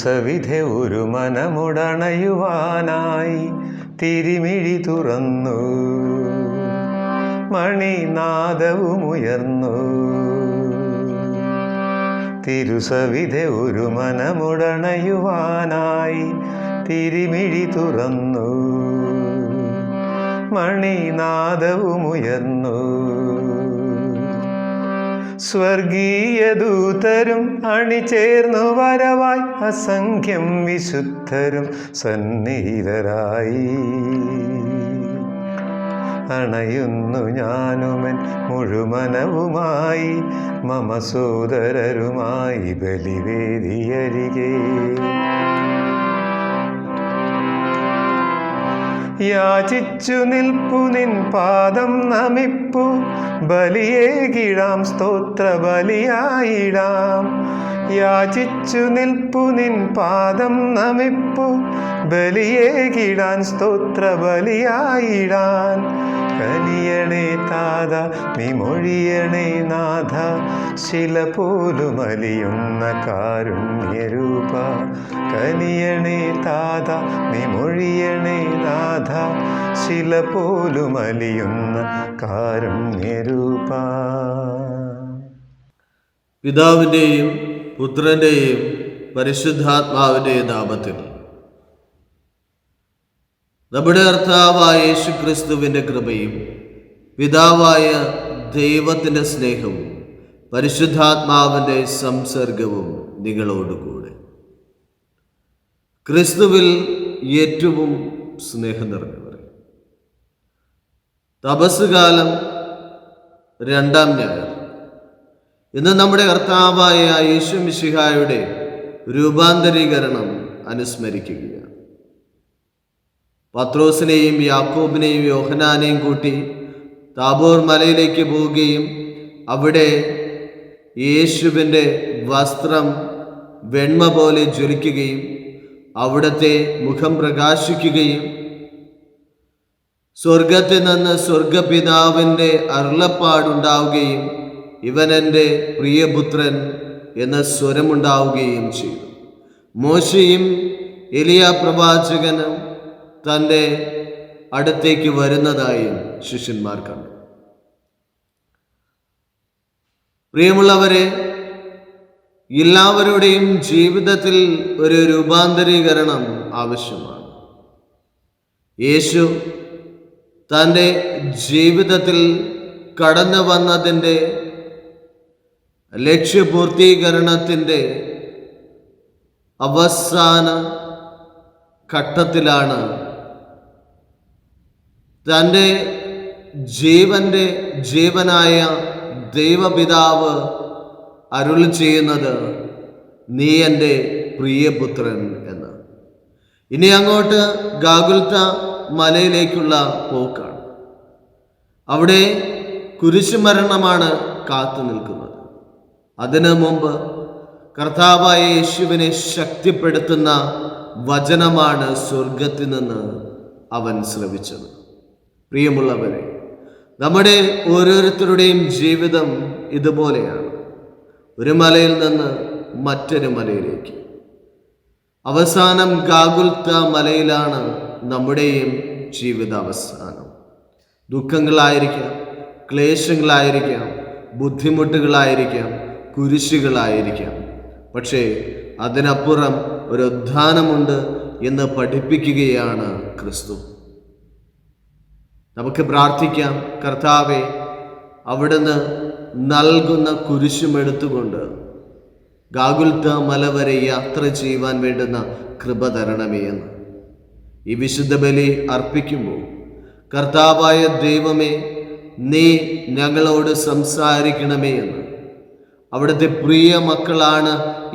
തിരുസവിധെ ഒരു മനമുടണയുവാനായി തിരുമിഴി തുറന്നു, മണിനാദവുമുയർന്നു. തിരുസവിധെ ഒരു മനമുടണയുവാനായി തിരുമിഴി തുറന്നു, മണിനാദവുമുയർന്നു. സ്വർഗീയ ദൂതരും അണിചേർന്നു വരവായി, അസംഖ്യം വിശുദ്ധരും സന്നിഹിതരായി. അണയുന്നു ഞാനുമൻ മുഴുമനവുമായി, മമ സോദരരുമായി ബലിവേദിയരികെ. യാചിച്ചു നിൽപ്പു നിൻ പാദം നമിപ്പു, ബലിയേകിടാം സ്തോത്ര ബലിയായിടാം. യാചിച്ചു നിൽപ്പു നിൻ പാദം നമിപ്പു, ബലിയേകിടാൻ സ്തോത്ര ബലിയായിടാൻ. കനിയണേ താത നീ മൊഴിയണേ നാഥ, ശില പോലും അലിയുന്ന കാരുണ്യരൂപ. കനിയണേ താത നീ മൊഴിയണേ നാഥ, ശില പോലും അലിയുന്ന കാരുണ്യരൂപ. പിതാവിൻ്റെയും പുത്രൻ്റെയും പരിശുദ്ധാത്മാവിൻ്റെയും നാമത്തിൽ നമ്മുടെ കർത്താവായ യേശുക്രിസ്തുവിൻ്റെ കൃപയും പിതാവായ ദൈവത്തിൻ്റെ സ്നേഹവും പരിശുദ്ധാത്മാവിൻ്റെ സംസർഗവും നിങ്ങളോടുകൂടെ. ക്രിസ്തുവിൽ ഏറ്റവും സ്നേഹം നിറഞ്ഞവരെ, തപസ്സുകാലം 2-ാം ഞായർ. ഇന്ന് നമ്മുടെ കർത്താവായ യേശു മിശിഹായുടെ രൂപാന്തരീകരണം അനുസ്മരിക്കുകയാണ്. പത്രോസിനെയും യാക്കോബിനെയും യോഹന്നാനെയും കൂട്ടി താബോർ മലയിലേക്ക് പോവുകയും അവിടെ യേശുവിൻ്റെ വസ്ത്രം വെണ്മ പോലെ ജ്വലിക്കുകയും അവിടുത്തെ മുഖം പ്രകാശിക്കുകയും സ്വർഗത്തിൽ നിന്ന് സ്വർഗപിതാവിൻ്റെ അരുളപ്പാടുണ്ടാവുകയും ഇവൻ എൻ്റെ പ്രിയപുത്രൻ എന്ന സ്വരമുണ്ടാവുകയും ചെയ്തു. മോശയും എലിയ പ്രവാചകനും തൻ്റെ അടുത്തേക്ക് വരുന്നതായും ശിഷ്യന്മാർ കണ്ടു. പ്രിയമുള്ളവരെ, എല്ലാവരുടെയും ജീവിതത്തിൽ ഒരു രൂപാന്തരീകരണം ആവശ്യമാണ്. യേശു തൻ്റെ ജീവിതത്തിൽ കടന്നു വന്നതിൻ്റെ ലക്ഷ്യപൂർത്തീകരണത്തിൻ്റെ അവസാന ഘട്ടത്തിലാണ് തൻ്റെ ജീവനായ ദൈവപിതാവ് അരുളി ചെയ്യുന്നത്, നീ എൻ്റെ പ്രിയപുത്രൻ എന്ന്. ഇനി അങ്ങോട്ട് ഗാഗുൽത്ത മലയിലേക്കുള്ള പോക്കാണ്. അവിടെ കുരിശുമരണമാണ് കാത്തു നിൽക്കുന്നത്. അതിനു മുമ്പ് കർത്താവായ യേശുവിനെ ശക്തിപ്പെടുത്തുന്ന വചനമാണ് സ്വർഗത്തിൽ നിന്ന് അവൻ ശ്രവിച്ചത്. പ്രിയമുള്ളവരെ, നമ്മുടെ ഓരോരുത്തരുടെയും ജീവിതം ഇതുപോലെയാണ്. ഒരു മലയിൽ നിന്ന് മറ്റൊരു മലയിലേക്ക്. അവസാനം ഗാഗുൽത്ത മലയിലാണ് നമ്മുടെയും ജീവിതാവസാനം. ദുഃഖങ്ങളായിരിക്കാം, ക്ലേശങ്ങളായിരിക്കാം, ബുദ്ധിമുട്ടുകളായിരിക്കാം, കുരിശുകളായിരിക്കാം. പക്ഷേ അതിനപ്പുറം ഒരു ഉദ്ധാനമുണ്ട് എന്ന് പഠിപ്പിക്കുകയാണ് ക്രിസ്തു. നമുക്ക് പ്രാർത്ഥിക്കാം, കർത്താവേ, അവിടുന്ന് നൽകുന്ന കുരിശുമെടുത്തുകൊണ്ട് ഗാഗുൽത്ത മല വരെ യാത്ര ചെയ്യുവാൻ വേണ്ടുന്ന കൃപ തരണമേ എന്ന്. ഈ വിശുദ്ധ ബലി അർപ്പിക്കുമ്പോൾ കർത്താവായ ദൈവമേ, നീ ഞങ്ങളോട് സംസാരിക്കണമേ എന്ന്, അവിടുത്തെ പ്രിയ മക്കളാണ്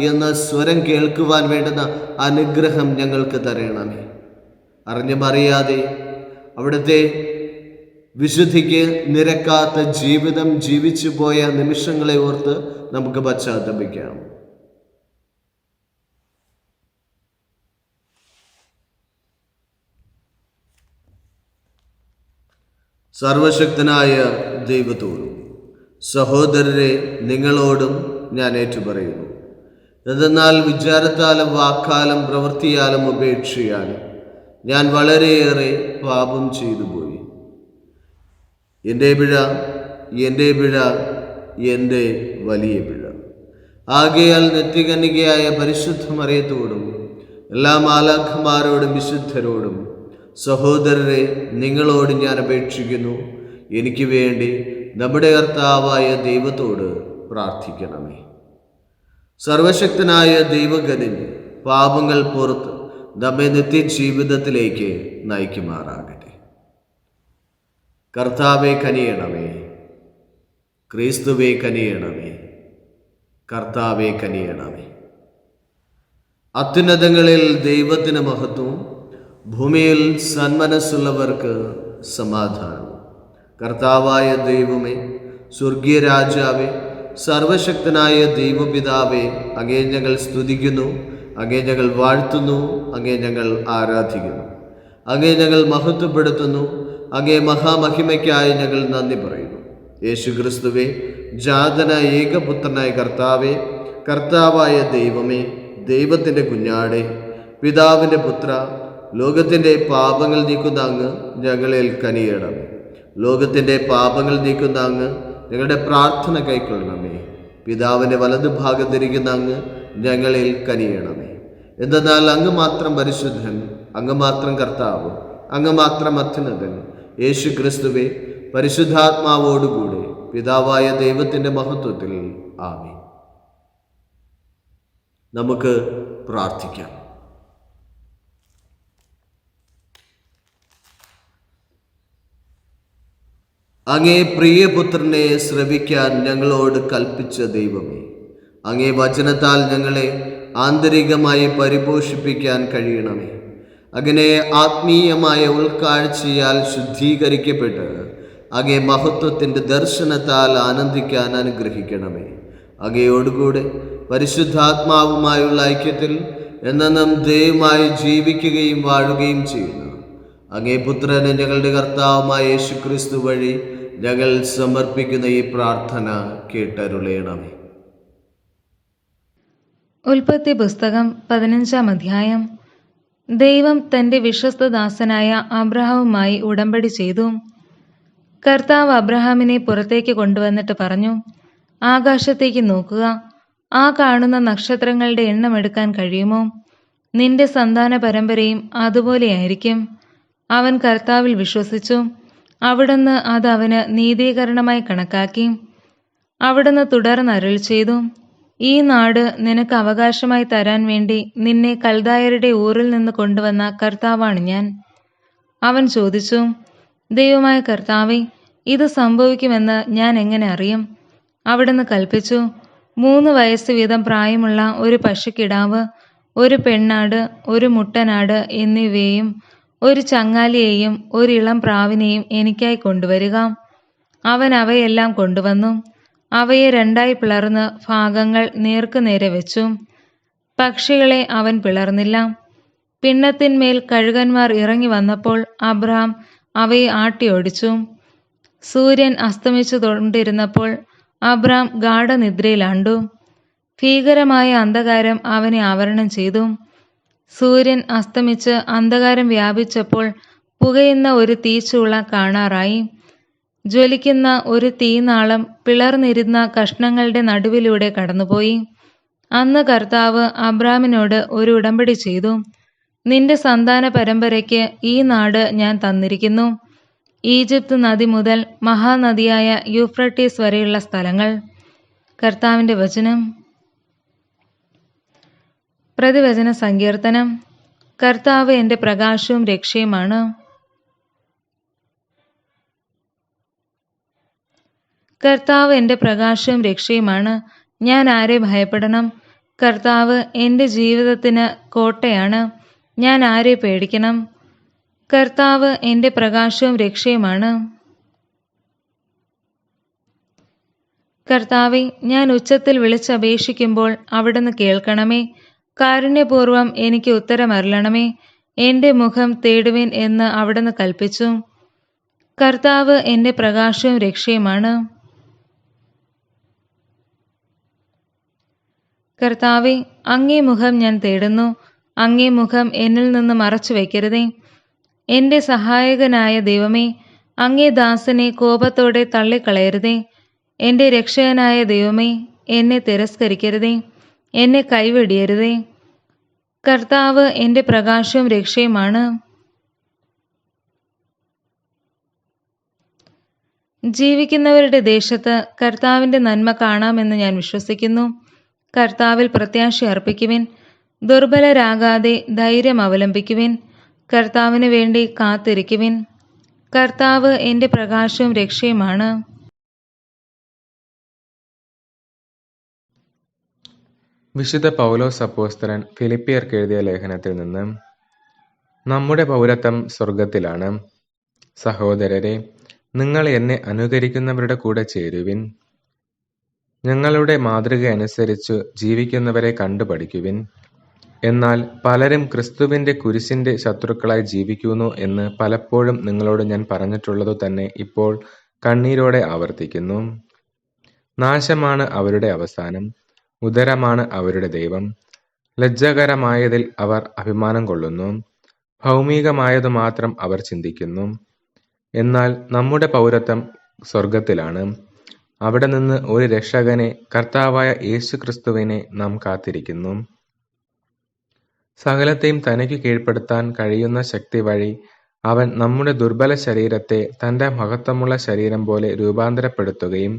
എന്ന സ്വരം കേൾക്കുവാൻ വേണ്ടുന്ന അനുഗ്രഹം ഞങ്ങൾക്ക് തരണമേ. അറിഞ്ഞും അറിയാതെ അവിടുത്തെ വിശുദ്ധിക്ക് നിരക്കാത്ത ജീവിതം ജീവിച്ചു പോയ നിമിഷങ്ങളെ ഓർത്ത് നമുക്ക് പശ്ചാത്തപിക്കാം. സർവശക്തനായ ദൈവത്തോടും സഹോദരരെ നിങ്ങളോടും ഞാൻ ഏറ്റുപറയുന്നു, എന്തെന്നാൽ വിചാരത്താലും വാക്കാലും പ്രവൃത്തിയാലും ഉപേക്ഷയാലും ഞാൻ വളരെയേറെ പാപം ചെയ്തു പോയി. എൻ്റെ പിഴ, എൻ്റെ പിഴ, എൻ്റെ വലിയ പിഴ. ആകയാൽ നിത്യകന്യകയായ പരിശുദ്ധ മറിയത്തോടും എല്ലാ മാലാഖമാരോടും വിശുദ്ധരോടും സഹോദരരെ നിങ്ങളോട് ഞാൻ അപേക്ഷിക്കുന്നു, എനിക്ക് വേണ്ടി നമ്മുടെ കർത്താവായ ദൈവത്തോട് പ്രാർത്ഥിക്കണമേ. സർവശക്തനായ ദൈവകനിന് പാപങ്ങൾ പുറത്ത് നമ്മെ നിത്യജീവിതത്തിലേക്ക് നയിക്കുമാറാകട്ടെ. കർത്താവെ കനിയണമേ, ക്രിസ്തുവേ കനിയണമേ, കർത്താവെ കനിയണമേ. അത്യുന്നതങ്ങളിൽ ദൈവത്തിന് മഹത്വവും ഭൂമിയിൽ സന്മനസ്സുള്ളവർക്ക് സമാധാനവും. കർത്താവായ ദൈവമേ, സ്വർഗീയ രാജാവേ, സർവശക്തനായ ദൈവപിതാവേ, അങ്ങേ ഞങ്ങൾ സ്തുതിക്കുന്നു, അങ്ങേ ഞങ്ങൾ വാഴ്ത്തുന്നു, അങ്ങേ ഞങ്ങൾ ആരാധിക്കുന്നു, അങ്ങേ ഞങ്ങൾ മഹത്വപ്പെടുത്തുന്നു, അങ്ങേ മഹാമഹിമയ്ക്കായി ഞങ്ങൾ നന്ദി പറയുന്നു. യേശു ക്രിസ്തുവേ, ജാതനായ ഏകപുത്രനായ കർത്താവേ, കർത്താവായ ദൈവമേ, ദൈവത്തിൻ്റെ കുഞ്ഞാടെ, പിതാവിൻ്റെ പുത്ര, ലോകത്തിൻ്റെ പാപങ്ങൾ നീക്കുന്ന അങ്ങ് ഞങ്ങളിൽ കനിയണമേ. ലോകത്തിൻ്റെ പാപങ്ങൾ നീക്കുന്ന അങ്ങ് ഞങ്ങളുടെ പ്രാർത്ഥന കൈക്കൊള്ളണമേ. പിതാവിൻ്റെ വലതുഭാഗത്തിരിക്കുന്ന അങ്ങ് ഞങ്ങളിൽ കനിയണമേ. എന്തെന്നാൽ അങ്ങ് മാത്രം പരിശുദ്ധൻ, അങ്ങ് മാത്രം കർത്താവ്, അങ്ങ് മാത്രം അത്യുന്നതൻ. യേശു ക്രിസ്തുവേ, പരിശുദ്ധാത്മാവോടുകൂടെ പിതാവായ ദൈവത്തിൻ്റെ മഹത്വത്തിൽ ആമേൻ. നമുക്ക് പ്രാർത്ഥിക്കാം. അങ്ങേ പ്രിയപുത്രനെ ശ്രവിക്കാൻ ഞങ്ങളോട് കൽപ്പിച്ച ദൈവമേ, അങ്ങേ വചനത്താൽ ഞങ്ങളെ ആന്തരികമായി പരിപോഷിപ്പിക്കാൻ കഴിയണമേ. അങ്ങനെ ആത്മീയമായ ഉൾക്കാഴ്ചയാൽ ശുദ്ധീകരിക്കപ്പെട്ട് അങ്ങേ മഹത്വത്തിൻ്റെ ദർശനത്താൽ ആനന്ദിക്കാൻ അനുഗ്രഹിക്കണമേ. അങ്ങയോടുകൂടെ പരിശുദ്ധാത്മാവുമായുള്ള ഐക്യത്തിൽ എന്നെന്നും ദൈവമായി ജീവിക്കുകയും വാഴുകയും ചെയ്യുന്നു അങ്ങേ പുത്രനെ ഞങ്ങളുടെ കർത്താവുമായ യേശു ക്രിസ്തു വഴി ഞങ്ങൾ സമർപ്പിക്കുന്ന ഈ പ്രാർത്ഥന കേട്ടരുളയണമേ. ഉൽപ്പത്തി പുസ്തകം 15-ാം അധ്യായം. ദൈവം തന്റെ വിശ്വസ്തദാസനായ അബ്രഹാമുമായി ഉടമ്പടി ചെയ്തു. കർത്താവ് അബ്രഹാമിനെ പുറത്തേക്ക് കൊണ്ടുവന്നിട്ട് പറഞ്ഞു, ആകാശത്തേക്ക് നോക്കുക, ആ കാണുന്ന നക്ഷത്രങ്ങളുടെ എണ്ണം എടുക്കാൻ കഴിയുമോ? നിന്റെ സന്താന പരമ്പരയും അതുപോലെയായിരിക്കും. അവൻ കർത്താവിൽ വിശ്വസിച്ചു, അവിടുന്ന് അത് അവന് നീതീകരണമായി കണക്കാക്കി. അവിടുന്ന് തുടർന്ന് അരുൾ ചെയ്തു, ഈ നാട് നിനക്ക് അവകാശമായി തരാൻ വേണ്ടി നിന്നെ കൽദായരുടെ ഊരിൽ നിന്ന് കൊണ്ടുവന്ന കർത്താവാണ് ഞാൻ. അവൻ ചോദിച്ചു, ദൈവമായ കർത്താവേ, ഇത് സംഭവിക്കുമെന്ന് ഞാൻ എങ്ങനെ അറിയും? അവിടുന്ന് കൽപ്പിച്ചു, 3 വയസ്സ് വീതം പ്രായമുള്ള ഒരു പശുക്കിടാവ്, ഒരു പെണ്ണാട്, ഒരു മുട്ടനാട് എന്നിവയെയും ഒരു ചങ്ങാലിയെയും ഒരു ഇളം പ്രാവിനെയും എനിക്കായി കൊണ്ടുവരിക. അവൻ അവയെല്ലാം കൊണ്ടുവന്നു. അവയെ 2ആയി പിളർന്ന് ഭാഗങ്ങൾ നേർക്കുനേരെ വെച്ചു. പക്ഷികളെ അവൻ പിളർന്നില്ല. പിണ്ണത്തിന്മേൽ കഴുകന്മാർ ഇറങ്ങി വന്നപ്പോൾ അബ്രഹാം അവയെ ആട്ടിയോടിച്ചു. സൂര്യൻ അസ്തമിച്ചു കൊണ്ടിരുന്നപ്പോൾ അബ്രഹാം ഗാഢനിദ്രയിലാണ്ടു. ഭീകരമായ അന്ധകാരം അവനെ ആവരണം ചെയ്തു. സൂര്യൻ അസ്തമിച്ച് അന്ധകാരം വ്യാപിച്ചപ്പോൾ പുകയുന്ന ഒരു തീച്ചൂള കാണാറായി. ജ്വലിക്കുന്ന ഒരു തീനാളം പിളർന്നിരുന്ന കഷ്ണങ്ങളുടെ നടുവിലൂടെ കടന്നുപോയി. അന്ന് കർത്താവ് അബ്രാമിനോട് ഒരു ഉടമ്പടി ചെയ്തു, നിന്റെ സന്താന പരമ്പരയ്ക്ക് ഈ നാട് ഞാൻ തന്നിരിക്കുന്നു, ഈജിപ്ത് നദി മുതൽ മഹാനദിയായ യൂഫ്രട്ടീസ് വരെയുള്ള സ്ഥലങ്ങൾ. കർത്താവിൻ്റെ വചനം. പ്രതിവചന സങ്കീർത്തനം. കർത്താവ് എൻ്റെ പ്രകാശവും രക്ഷയുമാണ്. കർത്താവ് എൻ്റെ പ്രകാശവും രക്ഷയുമാണ്, ഞാൻ ആരെ ഭയപ്പെടണം? കർത്താവ് എൻ്റെ ജീവിതത്തിന് കോട്ടയാണ്, ഞാൻ ആരെ പേടിക്കണം? കർത്താവ് എൻ്റെ പ്രകാശവും രക്ഷയുമാണ്. കർത്താവെ, ഞാൻ ഉച്ചത്തിൽ വിളിച്ചപേക്ഷിക്കുമ്പോൾ അവിടുന്ന് കേൾക്കണമേ. കാരുണ്യപൂർവം എനിക്ക് ഉത്തരമരുളണമേ. എൻ്റെ മുഖം തേടുവിൻ എന്ന് അവിടുന്ന് കൽപ്പിച്ചു. കർത്താവ് എൻ്റെ പ്രകാശവും രക്ഷയുമാണ്. കർത്താവെ, അങ്ങേ മുഖം ഞാൻ തേടുന്നു. അങ്ങേ മുഖം എന്നിൽ നിന്ന് മറച്ചു വയ്ക്കരുതേ. എൻ്റെ സഹായകനായ ദൈവമേ, അങ്ങേ ദാസനെ കോപത്തോടെ തള്ളിക്കളയരുതേ. എൻ്റെ രക്ഷകനായ ദൈവമേ, എന്നെ തിരസ്കരിക്കരുതേ, എന്നെ കൈവെടിയരുതേ. കർത്താവ് എൻ്റെ പ്രകാശവും രക്ഷയുമാണ്. ജീവിക്കുന്നവരുടെ ദേശത്ത് കർത്താവിൻ്റെ നന്മ കാണാമെന്ന് ഞാൻ വിശ്വസിക്കുന്നു. കർത്താവിൽ പ്രത്യാശ അർപ്പിക്കുവിൻ. ദുർബലരാകാതെ ധൈര്യം അവലംബിക്കുവിൻ. കർത്താവിന് വേണ്ടി കാത്തിരിക്കുവിൻ. കർത്താവ് എൻ്റെ പ്രകാശവും രക്ഷയുമാണ്. വിശുദ്ധ പൗലോസ് അപ്പോസ്തലൻ ഫിലിപ്പിയർക്ക് എഴുതിയ ലേഖനത്തിൽ നിന്ന്: നമ്മുടെ പൗരത്വം സ്വർഗത്തിലാണ്. സഹോദരരെ, നിങ്ങൾ എന്നെ അനുകരിക്കുന്നവരുടെ കൂടെ ചേരുവിൻ. ഞങ്ങളുടെ മാതൃക അനുസരിച്ചു ജീവിക്കുന്നവരെ കണ്ടു പഠിക്കുവിൻ. എന്നാൽ പലരും ക്രിസ്തുവിൻ്റെ കുരിശിൻ്റെ ശത്രുക്കളായി ജീവിക്കുന്നു എന്ന് പലപ്പോഴും നിങ്ങളോട് ഞാൻ പറഞ്ഞിട്ടുള്ളതു തന്നെ ഇപ്പോൾ കണ്ണീരോടെ ആവർത്തിക്കുന്നു. നാശമാണ് അവരുടെ അവസാനം, ഉദരമാണ് അവരുടെ ദൈവം. ലജ്ജകരമായതിൽ അവർ അഭിമാനം കൊള്ളുന്നു, ഭൗമികമായതു മാത്രം അവർ ചിന്തിക്കുന്നു. എന്നാൽ നമ്മുടെ പൗരത്വം സ്വർഗത്തിലാണ്. അവിടെ നിന്ന് ഒരു രക്ഷകനെ, കർത്താവായ യേശു ക്രിസ്തുവിനെ നാം കാത്തിരിക്കുന്നു. സകലത്തെയും തനിക്ക് കീഴ്പ്പെടുത്താൻ കഴിയുന്ന ശക്തി വഴി അവൻ നമ്മുടെ ദുർബല ശരീരത്തെ തൻ്റെ മഹത്വമുള്ള ശരീരം പോലെ രൂപാന്തരപ്പെടുത്തുകയും,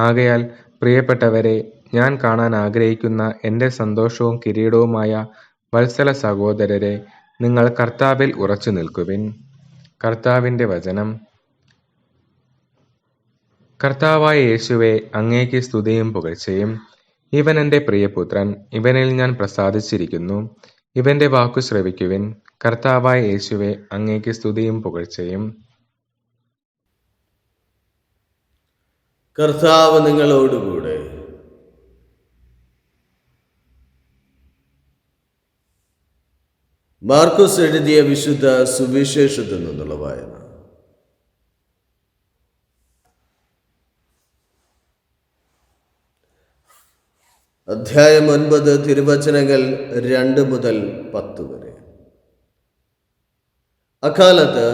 ആകയാൽ പ്രിയപ്പെട്ടവരെ, ഞാൻ കാണാൻ ആഗ്രഹിക്കുന്ന എൻ്റെ സന്തോഷവും കിരീടവുമായ വത്സല സഹോദരരെ, നിങ്ങൾ കർത്താവിൽ ഉറച്ചു നിൽക്കുവിൻ. കർത്താവിൻ്റെ വചനം. കർത്താവായ യേശുവേ, അങ്ങേക്ക് സ്തുതിയും പുകഴ്ചയും. ഇവൻ എൻ്റെ പ്രിയപുത്രൻ, ഇവനിൽ ഞാൻ പ്രസാദിച്ചിരിക്കുന്നു. ഇവന്റെ വാക്കു ശ്രവിക്കുവിൻ. കർത്താവായ യേശുവേ, അങ്ങേക്ക് സ്തുതിയും പുകഴ്ചയും. കർത്താവ് നിങ്ങളോടുകൂടെ. മാർക്കോസ് എഴുതിയ വിശുദ്ധ സുവിശേഷത്തിൽ നിന്നുള്ള വായന. അധ്യായം 9, തിരുവചനങ്ങൾ 2 മുതൽ 10 വരെ. അക്കാലത്ത്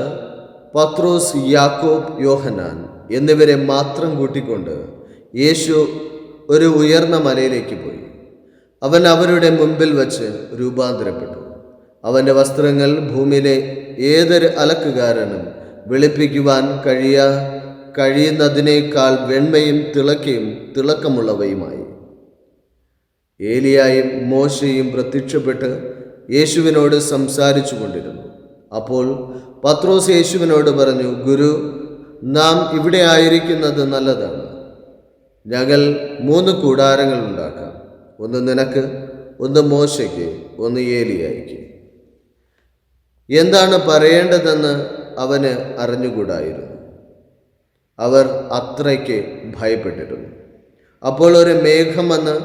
പത്രോസ്, യാക്കോബ്, യോഹന്നാൻ എന്നിവരെ മാത്രം കൂട്ടിക്കൊണ്ട് യേശു ഒരു ഉയർന്ന മലയിലേക്ക് പോയി. അവൻ അവരുടെ മുൻപിൽ വച്ച് രൂപാന്തരപ്പെട്ടു. അവൻ്റെ വസ്ത്രങ്ങൾ ഭൂമിയിലെ ഏതൊരു അലക്കുകാരനും വെളുപ്പിക്കുവാൻ കഴിയുന്നതിനേക്കാൾ വെണ്മയും തിളക്കമുള്ളവയുമായി. ഏലിയായും മോശയും പ്രത്യക്ഷപ്പെട്ട് യേശുവിനോട് സംസാരിച്ചു കൊണ്ടിരുന്നു. അപ്പോൾ പത്രോസ് യേശുവിനോട് പറഞ്ഞു: ഗുരു, നാം ഇവിടെ ആയിരിക്കുന്നത് നല്ലതാണ്. ഞങ്ങൾ 3 കൂടാരങ്ങൾ ഉണ്ടാക്കാം. ഒന്ന് നിനക്ക്, ഒന്ന് മോശയ്ക്ക്, ഒന്ന് ഏലിയായിക്ക്. എന്താണ് പറയേണ്ടതെന്ന് അവന് അറിഞ്ഞുകൂടായിരുന്നു. അവർ അത്രയ്ക്ക് ഭയപ്പെട്ടിരുന്നു. അപ്പോൾ ഒരു മേഘം വന്ന്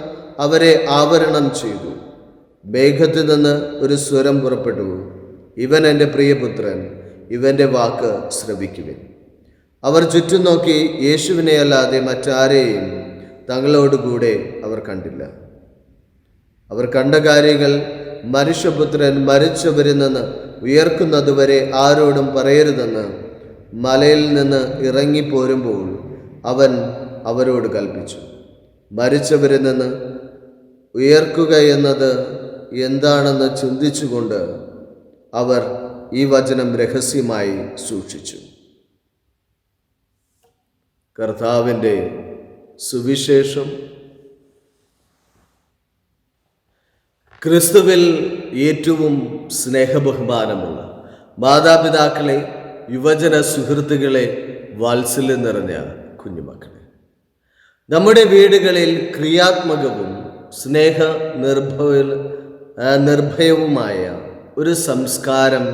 അവരെ ആവരണം ചെയ്തു. മേഘത്തിൽ നിന്ന് ഒരു സ്വരം പുറപ്പെട്ടു: ഇവൻ എൻ്റെ പ്രിയപുത്രൻ, ഇവൻ്റെ വാക്ക് ശ്രവിക്കുവിൻ. അവർ ചുറ്റും നോക്കി. യേശുവിനെ അല്ലാതെ മറ്റാരെയും തങ്ങളോടുകൂടെ അവർ കണ്ടില്ല. അവർ കണ്ട കാര്യങ്ങൾ മനുഷ്യപുത്രൻ മരിച്ചവരിൽ നിന്ന് ഉയർക്കുന്നതുവരെ ആരോടും പറയരുതെന്ന് മലയിൽ നിന്ന് ഇറങ്ങിപ്പോരുമ്പോൾ അവൻ അവരോട് കൽപ്പിച്ചു. മരിച്ചവരിൽ നിന്ന് ഉയർക്കുക എന്നത് എന്താണെന്ന് ചിന്തിച്ചുകൊണ്ട് അവർ ഈ വചനം രഹസ്യമായി സൂക്ഷിച്ചു. കർത്താവിൻ്റെ സുവിശേഷം. ക്രിസ്തുവിൽ ഏറ്റവും സ്നേഹബഹുമാനമുള്ള മാതാപിതാക്കളെ, യുവജന സുഹൃത്തുക്കളെ, വാത്സല്യം നിറഞ്ഞ കുഞ്ഞുമക്കളെ, നമ്മുടെ വീടുകളിൽ ക്രിയാത്മകവും നിർഭയവുമായ ഒരു സംസ്കാരം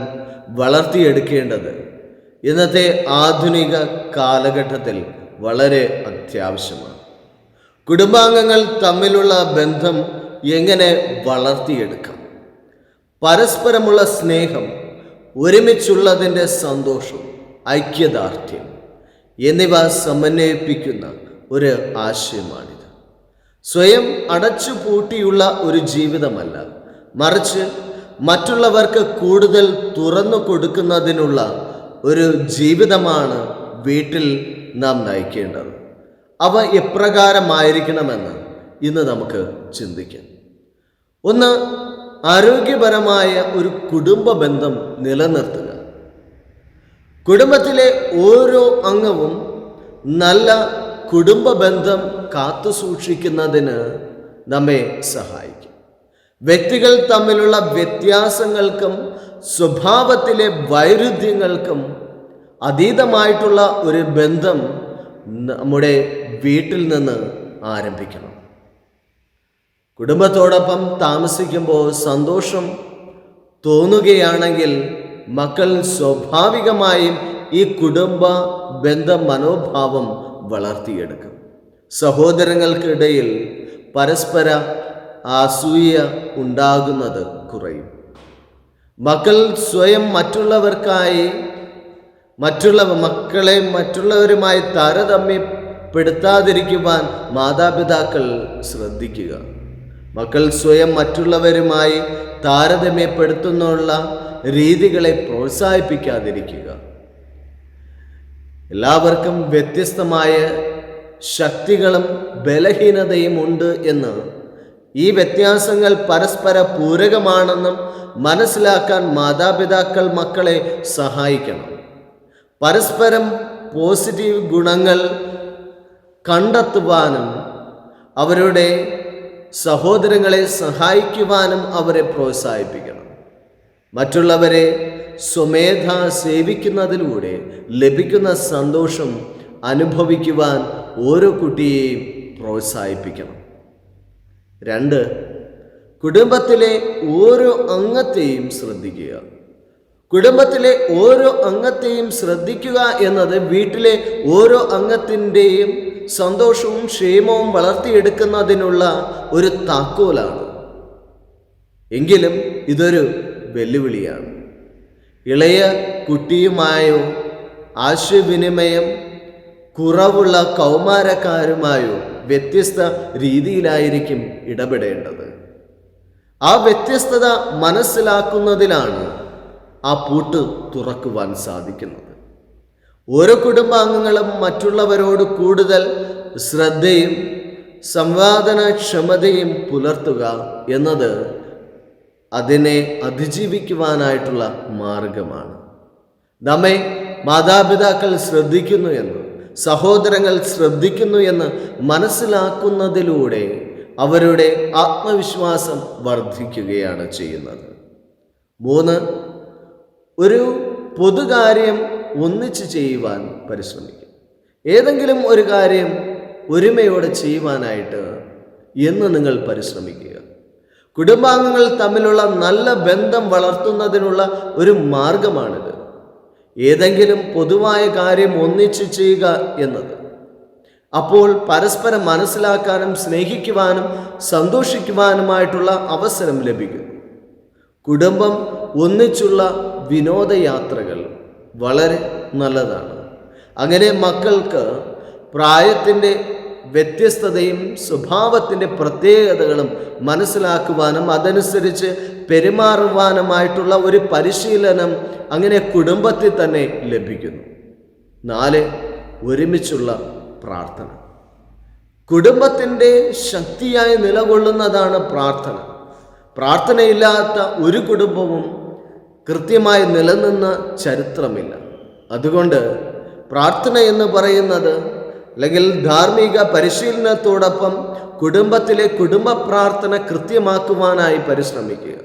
വളർത്തിയെടുക്കേണ്ടത് ഇന്നത്തെ ആധുനിക കാലഘട്ടത്തിൽ വളരെ അത്യാവശ്യമാണ്. കുടുംബാംഗങ്ങൾ തമ്മിലുള്ള ബന്ധം എങ്ങനെ വളർത്തിയെടുക്കാം? പരസ്പരമുള്ള സ്നേഹം, ഒരുമിച്ചുള്ളതിൻ്റെ സന്തോഷം, ഐക്യദാർഢ്യം എന്നിവ സമന്വയിപ്പിക്കുന്ന ഒരു ആശയമാണിത്. സ്വയം അടച്ചു പൂട്ടിയുള്ള ഒരു ജീവിതമല്ല, മറിച്ച് മറ്റുള്ളവർക്ക് കൂടുതൽ തുറന്നു കൊടുക്കുന്നതിനുള്ള ഒരു ജീവിതമാണ് വീട്ടിൽ നാം നയിക്കേണ്ടത്. അവ എപ്രകാരമായിരിക്കണമെന്ന് ഇന്ന് നമുക്ക് ചിന്തിക്കാം. ഒന്ന്, ആരോഗ്യപരമായ ഒരു കുടുംബ ബന്ധം നിലനിർത്തുക. കുടുംബത്തിലെ ഓരോ അംഗവും നല്ല കുടുംബ ബന്ധം കാത്തുസൂക്ഷിക്കുന്നതിന് നമ്മെ സഹായിക്കും. വ്യക്തികൾ തമ്മിലുള്ള വ്യത്യാസങ്ങൾക്കും സ്വഭാവത്തിലെ വൈരുദ്ധ്യങ്ങൾക്കും അതീതമായിട്ടുള്ള ഒരു ബന്ധം നമ്മുടെ വീട്ടിൽ നിന്ന് ആരംഭിക്കണം. കുടുംബത്തോടൊപ്പം താമസിക്കുമ്പോൾ സന്തോഷം തോന്നുകയാണെങ്കിൽ മക്കൾ സ്വാഭാവികമായും ഈ കുടുംബ ബന്ധ മനോഭാവം വളർത്തിയെടുക്കും. സഹോദരങ്ങൾക്കിടയിൽ പരസ്പര അസൂയ ഉണ്ടാകുന്നത് കുറയും. മക്കൾ സ്വയം മറ്റുള്ളവരുമായി താരതമ്യപ്പെടുത്താതിരിക്കുവാൻ മാതാപിതാക്കൾ ശ്രദ്ധിക്കുക. മക്കൾ സ്വയം മറ്റുള്ളവരുമായി താരതമ്യപ്പെടുത്തുന്നുള്ള രീതികളെ പ്രോത്സാഹിപ്പിക്കാതിരിക്കുക. എല്ലാവർക്കും വ്യത്യസ്തമായ ശക്തികളും ബലഹീനതയും ഉണ്ട് എന്ന്, ഈ വ്യത്യാസങ്ങൾ പരസ്പര പൂരകമാണെന്നും മനസ്സിലാക്കാൻ മാതാപിതാക്കൾ മക്കളെ സഹായിക്കണം. പരസ്പരം പോസിറ്റീവ് ഗുണങ്ങൾ കണ്ടെത്തുവാനും അവരുടെ സഹോദരങ്ങളെ സഹായിക്കുവാനും അവരെ പ്രോത്സാഹിപ്പിക്കണം. മറ്റുള്ളവരെ സ്വമേധ സേവിക്കുന്നതിലൂടെ ലഭിക്കുന്ന സന്തോഷം അനുഭവിക്കുവാൻ ഓരോ കുട്ടിയെയും പ്രോത്സാഹിപ്പിക്കണം. 2, കുടുംബത്തിലെ ഓരോ അംഗത്തെയും ശ്രദ്ധിക്കുക. കുടുംബത്തിലെ ഓരോ അംഗത്തെയും ശ്രദ്ധിക്കുക എന്നത് വീട്ടിലെ ഓരോ അംഗത്തിൻ്റെയും സന്തോഷവും ക്ഷേമവും വളർത്തിയെടുക്കുന്നതിനുള്ള ഒരു താക്കോലാണ്. എങ്കിലും ഇതൊരു വെല്ലുവിളിയാണ്. ഇളയ കുട്ടിയുമായോ ആശയവിനിമയം കുറവുള്ള കൗമാരക്കാരുമായോ വ്യത്യസ്ത രീതിയിലായിരിക്കും ഇടപെടേണ്ടത്. ആ വ്യത്യസ്തത മനസ്സിലാക്കുന്നതിലാണ് ആ പൂട്ട് തുറക്കുവാൻ സാധിക്കുന്നത്. ഓരോ കുടുംബാംഗങ്ങളും മറ്റുള്ളവരോട് കൂടുതൽ ശ്രദ്ധയും സംവാദനക്ഷമതയും പുലർത്തുക എന്നത് അതിനെ അതിജീവിക്കുവാനായിട്ടുള്ള മാർഗമാണ്. നമ്മെ മാതാപിതാക്കൾ ശ്രദ്ധിക്കുന്നു എന്ന്, സഹോദരങ്ങൾ ശ്രദ്ധിക്കുന്നു എന്ന് മനസ്സിലാക്കുന്നതിലൂടെ അവരുടെ ആത്മവിശ്വാസം വർദ്ധിക്കുകയാണ് ചെയ്യുന്നത്. 3, ഒരു പൊതുകാര്യം ഒന്നിച്ച് ചെയ്യുവാൻ പരിശ്രമിക്കും. ഏതെങ്കിലും ഒരു കാര്യം ഒരുമയോടെ ചെയ്യുവാനായിട്ട് എന്ന് നിങ്ങൾ പരിശ്രമിക്കുക. കുടുംബാംഗങ്ങൾ തമ്മിലുള്ള നല്ല ബന്ധം വളർത്തുന്നതിനുള്ള ഒരു മാർഗമാണിത്. ഏതെങ്കിലും പൊതുവായ കാര്യം ഒന്നിച്ച് ചെയ്യുക എന്നത്. അപ്പോൾ പരസ്പരം മനസ്സിലാക്കാനും സ്നേഹിക്കുവാനും സന്തോഷിക്കുവാനുമായിട്ടുള്ള അവസരം ലഭിക്കും. കുടുംബം ഒന്നിച്ചുള്ള വിനോദയാത്രകൾ വളരെ നല്ലതാണ്. അങ്ങനെ മക്കൾക്ക് പ്രായത്തിൻ്റെ വ്യത്യസ്തതയും സ്വഭാവത്തിൻ്റെ പ്രത്യേകതകളും മനസ്സിലാക്കുവാനും അതനുസരിച്ച് പെരുമാറുവാനുമായിട്ടുള്ള ഒരു പരിശീലനം അങ്ങനെ കുടുംബത്തിൽ തന്നെ ലഭിക്കുന്നു. 4, ഒരുമിച്ചുള്ള പ്രാർത്ഥന. കുടുംബത്തിൻ്റെ ശക്തിയായി നിലകൊള്ളുന്നതാണ് പ്രാർത്ഥന. പ്രാർത്ഥനയില്ലാത്ത ഒരു കുടുംബവും കൃത്യമായി നിലനിന്ന ചരിത്രമില്ല. അതുകൊണ്ട് പ്രാർത്ഥന എന്ന് പറയുന്നത്, അല്ലെങ്കിൽ ധാർമ്മിക പരിശീലനത്തോടൊപ്പം കുടുംബത്തിലെ കുടുംബ പ്രാർത്ഥന കൃത്യമാക്കുവാനായി പരിശ്രമിക്കുക.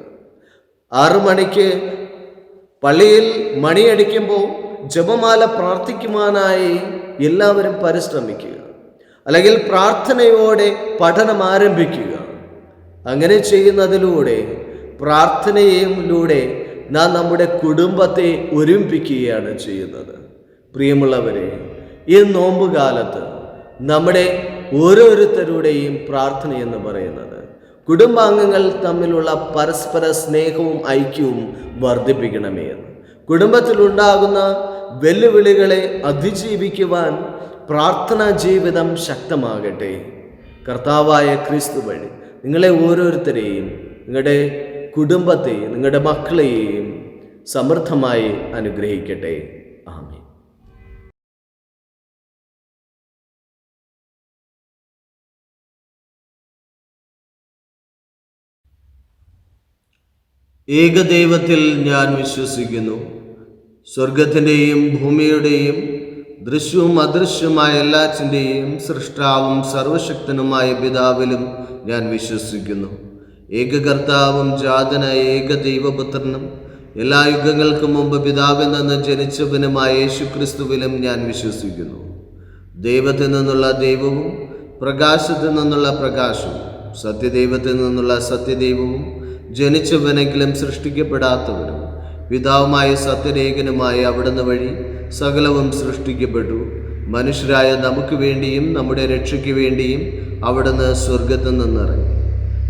6 മണിക്ക് പള്ളിയിൽ മണിയടിക്കുമ്പോൾ ജപമാല പ്രാർത്ഥിക്കുവാനായി എല്ലാവരും പരിശ്രമിക്കുക. അല്ലെങ്കിൽ പ്രാർത്ഥനയോടെ പഠനം ആരംഭിക്കുക. അങ്ങനെ ചെയ്യുന്നതിലൂടെ, പ്രാർത്ഥനയിലൂടെ നാം നമ്മുടെ കുടുംബത്തെ ഒരുമിപ്പിക്കുകയാണ് ചെയ്യുന്നത്. പ്രിയമുള്ളവരെ, ഈ നോമ്പുകാലത്ത് നമ്മുടെ ഓരോരുത്തരുടെയും പ്രാർത്ഥന എന്ന് പറയുന്നത് കുടുംബാംഗങ്ങൾ തമ്മിലുള്ള പരസ്പര സ്നേഹവും ഐക്യവും വർദ്ധിപ്പിക്കണമേ എന്ന്. കുടുംബത്തിലുണ്ടാകുന്ന വെല്ലുവിളികളെ അതിജീവിക്കുവാൻ പ്രാർത്ഥനാ ജീവിതം ശക്തമാകട്ടെ. കർത്താവായ ക്രിസ്തു വഴി നിങ്ങളെ ഓരോരുത്തരെയും, നിങ്ങളുടെ കുടുംബത്തെയും, നിങ്ങളുടെ മക്കളെയും സമൃദ്ധമായി അനുഗ്രഹിക്കട്ടെ. ആമേൻ. ഏകദൈവത്തിൽ ഞാൻ വിശ്വസിക്കുന്നു. സ്വർഗത്തിൻ്റെയും ഭൂമിയുടെയും ദൃശ്യവും അദൃശ്യമായ എല്ലാറ്റിൻ്റെയും സൃഷ്ടാവും സർവശക്തനുമായ പിതാവിലും ഞാൻ വിശ്വസിക്കുന്നു. ഏകകർത്താവും ജാതനായ ഏകദൈവപുത്രനും എല്ലാ യുഗങ്ങൾക്കും മുമ്പ് പിതാവിൽ നിന്ന് ജനിച്ചവനുമായ യേശുക്രിസ്തുവിലും ഞാൻ വിശ്വസിക്കുന്നു. ദൈവത്തിൽ നിന്നുള്ള ദൈവവും പ്രകാശത്തിൽ നിന്നുള്ള പ്രകാശവും സത്യദൈവത്തിൽ നിന്നുള്ള സത്യദൈവവും ജനിച്ചവനെങ്കിലും സൃഷ്ടിക്കപ്പെടാത്തവനും പിതാവുമായ സത്യരേഖനുമായ അവിടുന്ന് വഴി സകലവും സൃഷ്ടിക്കപ്പെട്ടു. മനുഷ്യരായ നമുക്ക് വേണ്ടിയും നമ്മുടെ രക്ഷയ്ക്ക് വേണ്ടിയും അവിടുന്ന് സ്വർഗത്തിൽ നിന്നിറങ്ങി.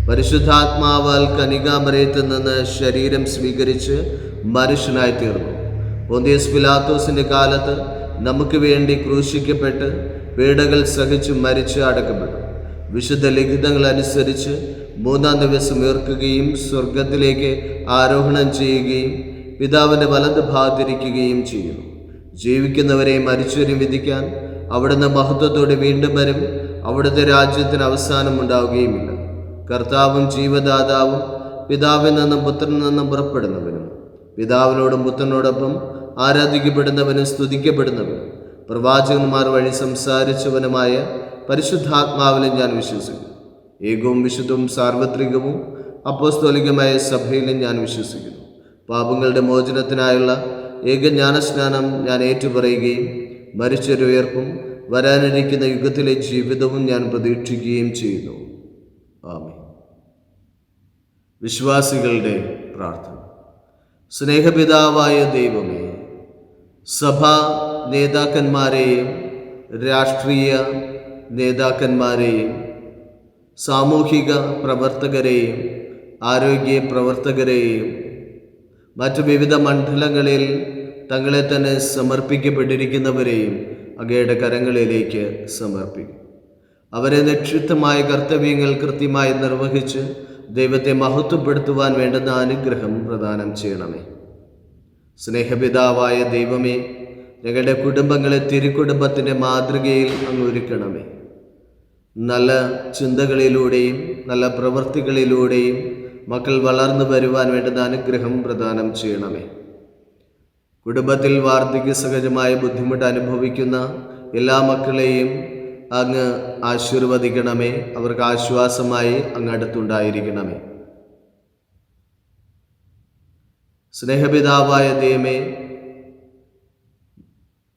പരിശുദ്ധാത്മാവാൽ കനികാമറിയത്തിൽ നിന്ന് ശരീരം സ്വീകരിച്ച് മനുഷ്യനായി തീർന്നു. പൊന്തിയസ് പിലാത്തോസിൻ്റെ കാലത്ത് നമുക്ക് വേണ്ടി ക്രൂശിക്കപ്പെട്ട് പീഡകൾ സഹിച്ച് മരിച്ച് അടക്കപ്പെട്ടു. വിശുദ്ധ ലിഖിതങ്ങൾ അനുസരിച്ച് 3-ാം ദിവസം ഉയർക്കുകയും സ്വർഗത്തിലേക്ക് ആരോഹണം ചെയ്യുകയും പിതാവിൻ്റെ വലത് ഭാഗത്തിരിക്കുകയും ചെയ്യുന്നു. ജീവിക്കുന്നവരെയും മരിച്ചവരെയും വിധിക്കാൻ അവിടുന്ന് മഹത്വത്തോടെ വീണ്ടും വരും. അവിടുത്തെ രാജ്യത്തിന് അവസാനം ഉണ്ടാവുകയുമില്ല. കർത്താവും ജീവദാതാവും പിതാവിൽ നിന്നും പുത്രനിൽ നിന്നും പുറപ്പെടുന്നവനും പിതാവിനോടും പുത്രനോടൊപ്പം ആരാധിക്കപ്പെടുന്നവനും സ്തുതിക്കപ്പെടുന്നവനും പ്രവാചകന്മാർ വഴി സംസാരിച്ചവനുമായ പരിശുദ്ധാത്മാവിലും ഞാൻ വിശ്വസിക്കുന്നു. ഏകവും വിശുദ്ധവും സാർവത്രികവും അപ്പോസ്തോലികമായ സഭയിലും ഞാൻ വിശ്വസിക്കുന്നു. പാപങ്ങളുടെ മോചനത്തിനായുള്ള ഏകജ്ഞാനസ്നാനം ഞാൻ ഏറ്റുപറയുകയും മരിച്ചൊരു ഉയർപ്പും വരാനിരിക്കുന്ന യുഗത്തിലെ ജീവിതവും ഞാൻ പ്രതീക്ഷിക്കുകയും ചെയ്യുന്നു. ആമേൻ. വിശ്വാസികളുടെ പ്രാർത്ഥന. സ്നേഹപിതാവായ ദൈവമേ, സഭാ നേതാക്കന്മാരെയും രാഷ്ട്രീയ നേതാക്കന്മാരെയും സാമൂഹിക പ്രവർത്തകരെയും ആരോഗ്യ പ്രവർത്തകരെയും മറ്റു വിവിധ മണ്ഡലങ്ങളിൽ തങ്ങളെ തന്നെ സമർപ്പിക്കപ്പെട്ടിരിക്കുന്നവരെയും അങ്ങയുടെ കരങ്ങളിലേക്ക് സമർപ്പിക്കും. അവരെ നിക്ഷിപ്തമായ കർത്തവ്യങ്ങൾ കൃത്യമായി നിർവഹിച്ച് ദൈവത്തെ മഹത്വപ്പെടുത്തുവാൻ വേണ്ടുന്ന അനുഗ്രഹം പ്രദാനം ചെയ്യണമേ. സ്നേഹപിതാവായ ദൈവമേ, ഞങ്ങളുടെ കുടുംബങ്ങളെ തിരുക്കുടുംബത്തിൻ്റെ മാതൃകയിൽ അങ്ങ് ഒരുക്കണമേ. നല്ല ചിന്തകളിലൂടെയും നല്ല പ്രവൃത്തികളിലൂടെയും മക്കൾ വളർന്നു വരുവാൻ വേണ്ടുന്ന അനുഗ്രഹം പ്രദാനം ചെയ്യണമേ. കുടുംബത്തിൽ വാർദ്ധക്യ സഹജമായ ബുദ്ധിമുട്ട് അനുഭവിക്കുന്ന എല്ലാ മക്കളെയും അങ്ങ് ആശീർവദിക്കണമേ. അവർക്ക് ആശ്വാസമായി അങ്ങ് അടുത്തുണ്ടായിരിക്കണമേ. സ്നേഹപിതാവായ ദൈവമേ,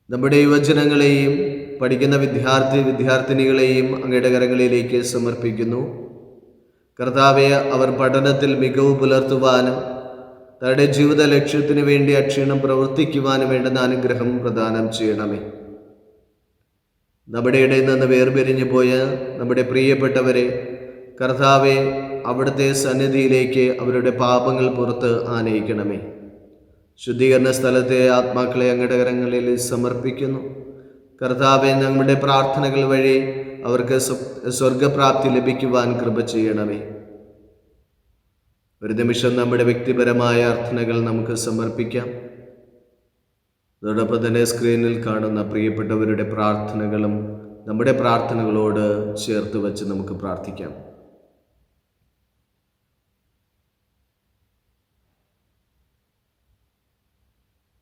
നമ്മുടെ യുവജനങ്ങളെയും പഠിക്കുന്ന വിദ്യാർത്ഥിനികളെയും അങ്ങയുടെ കരങ്ങളിലേക്ക് സമർപ്പിക്കുന്നു. കർത്താവെ, അവർ പഠനത്തിൽ മികവ് പുലർത്തുവാനും തങ്ങളുടെ ജീവിത ലക്ഷ്യത്തിനു വേണ്ടി അക്ഷീണം പ്രവർത്തിക്കുവാനും വേണ്ടുന്ന അനുഗ്രഹം പ്രദാനം ചെയ്യണമേ. നമ്മുടെ ഇടയിൽ നിന്ന് വേർപിരിഞ്ഞു പോയ നമ്മുടെ പ്രിയപ്പെട്ടവരെ കർത്താവെ, അവിടുത്തെ സന്നിധിയിലേക്ക് അവരുടെ പാപങ്ങൾ പുറത്ത് ആനയിക്കണമേ. ശുദ്ധീകരണ സ്ഥലത്തെ ആത്മാക്കളെ അങ്ങയുടെ കരങ്ങളിൽ സമർപ്പിക്കുന്നു. കർത്താവെ, ഞങ്ങളുടെ പ്രാർത്ഥനകൾ വഴി അവർക്ക് സ്വർഗപ്രാപ്തി ലഭിക്കുവാൻ കൃപ ചെയ്യണമേ. ഒരു നിമിഷം നമ്മുടെ വ്യക്തിപരമായ പ്രാർത്ഥനകൾ നമുക്ക് സമർപ്പിക്കാം. അതോടൊപ്പം തന്നെ സ്ക്രീനിൽ കാണുന്ന പ്രിയപ്പെട്ടവരുടെ പ്രാർത്ഥനകളും നമ്മുടെ പ്രാർത്ഥനകളോട് ചേർത്ത് വച്ച് നമുക്ക് പ്രാർത്ഥിക്കാം.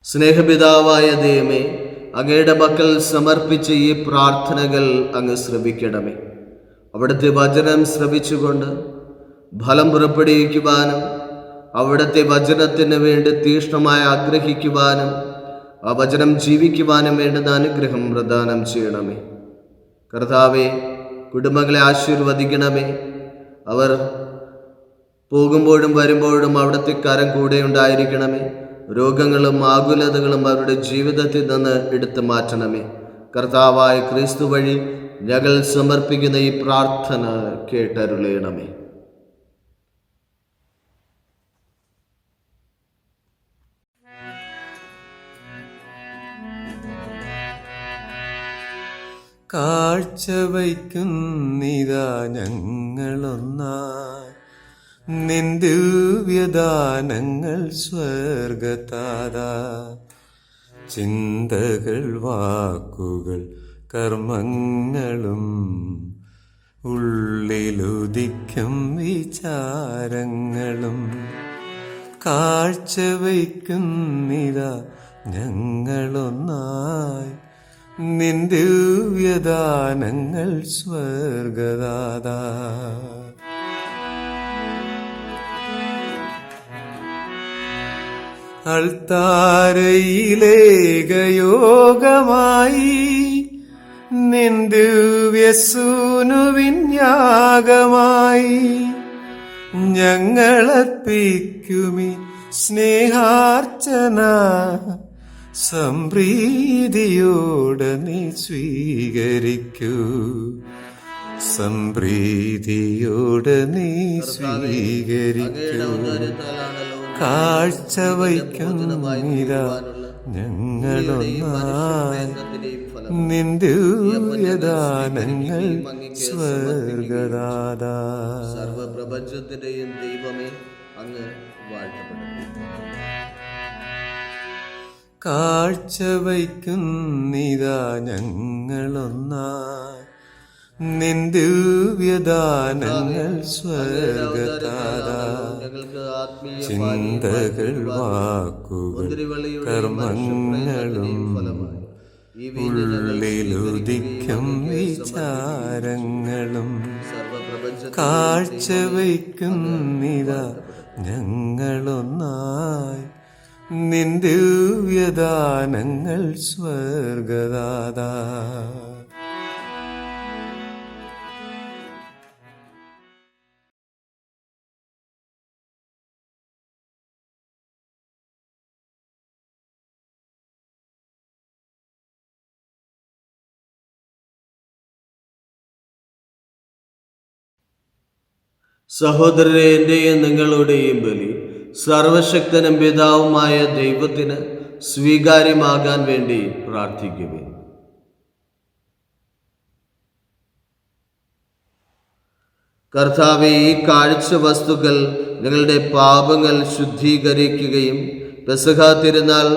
സ്നേഹപിതാവായ ദൈവമേ, അങ്ങയുടെ മക്കൾ സമർപ്പിച്ച ഈ പ്രാർത്ഥനകൾ അങ്ങ് ശ്രവിക്കണമേ. അവിടുത്തെ വചനം ശ്രവിച്ചുകൊണ്ട് ഫലം പുറപ്പെടുവിക്കുവാനും അവിടുത്തെ വചനത്തിന് വേണ്ടി തീക്ഷ്ണമായി ആഗ്രഹിക്കുവാനും ആ വചനം ജീവിക്കുവാനും വേണ്ടുന്ന അനുഗ്രഹം പ്രദാനം ചെയ്യണമേ. കർത്താവെ, കുടുംബങ്ങളെ ആശീർവദിക്കണമേ. അവർ പോകുമ്പോഴും വരുമ്പോഴും അവിടുത്തെ കരം കൂടെ ഉണ്ടായിരിക്കണമേ. രോഗങ്ങളും ആകുലതകളും അവരുടെ ജീവിതത്തിൽ നിന്ന് എടുത്തു മാറ്റണമേ. കർത്താവായ ക്രിസ്തു വഴി ഞങ്ങൾ സമർപ്പിക്കുന്ന ഈ പ്രാർത്ഥന കേട്ടരുളയണമേ. കാഴ്ചവയ്ക്കുന്നിതാ ഞങ്ങളൊന്നായി നിൻ ദിവ്യദാനങ്ങൾ സ്വർഗതാതാ. ചിന്തകൾ, വാക്കുകൾ, കർമ്മങ്ങളും ഉള്ളിലുദിക്കും വിചാരങ്ങളും കാഴ്ചവയ്ക്കുന്നിതാ ഞങ്ങളൊന്നായി നിൻ ദിവ്യദാനങ്ങൾ സ്വർഗദാതാ. അൾത്താരയിലേകയോഗമായി നിൻ ദിവ്യസൂനുവിൻ യാഗമായി ഞങ്ങളർപ്പിക്കുമി സ്നേഹാർച്ചന. സംപ്രീതിയോടെ നീ സ്വീകരിക്കൂ, സംപ്രീതിയോടെ നീ സ്വീകരിക്കൂ. കാഴ്ചവയ്ക്കുന്നിതാ ഞങ്ങളൊന്നായി നിൻ ദിവ്യദാനങ്ങൾ സ്വർഗദാതാ. സർവപ്രപഞ്ചത്തിന്റെയും ദൈവമേ, അങ്ങ് വാഴ്ത്തപ്പെടുന്നു. കാഴ്ചവയ്ക്കുന്നിതാ ഞങ്ങളൊന്നായി നിൻ ദിവ്യദാനങ്ങൾ സ്വർഗതാതാ. ചിന്തകൾ, വാക്കുകൾ, കർമ്മങ്ങളും ഉള്ളിലുദിക്കും വിചാരങ്ങളും കാഴ്ചവയ്ക്കുന്നിതാ ഞങ്ങളൊന്നായി നിൻ ദിവ്യദാനങ്ങൾ സ്വർഗദാതാ. സഹോദരരെ, എൻ്റെയും നിങ്ങളുടെയും ബലി സർവശക്തനും പിതാവുമായ ദൈവത്തിന് സ്വീകാര്യമാകാൻ വേണ്ടി പ്രാർത്ഥിക്കുവിൻ. കർത്താവേ, ഈ കാഴ്ച വസ്തുക്കൾ ഞങ്ങളുടെ പാപങ്ങൾ ശുദ്ധീകരിക്കുകയും പെസഹ തിരുനാൾ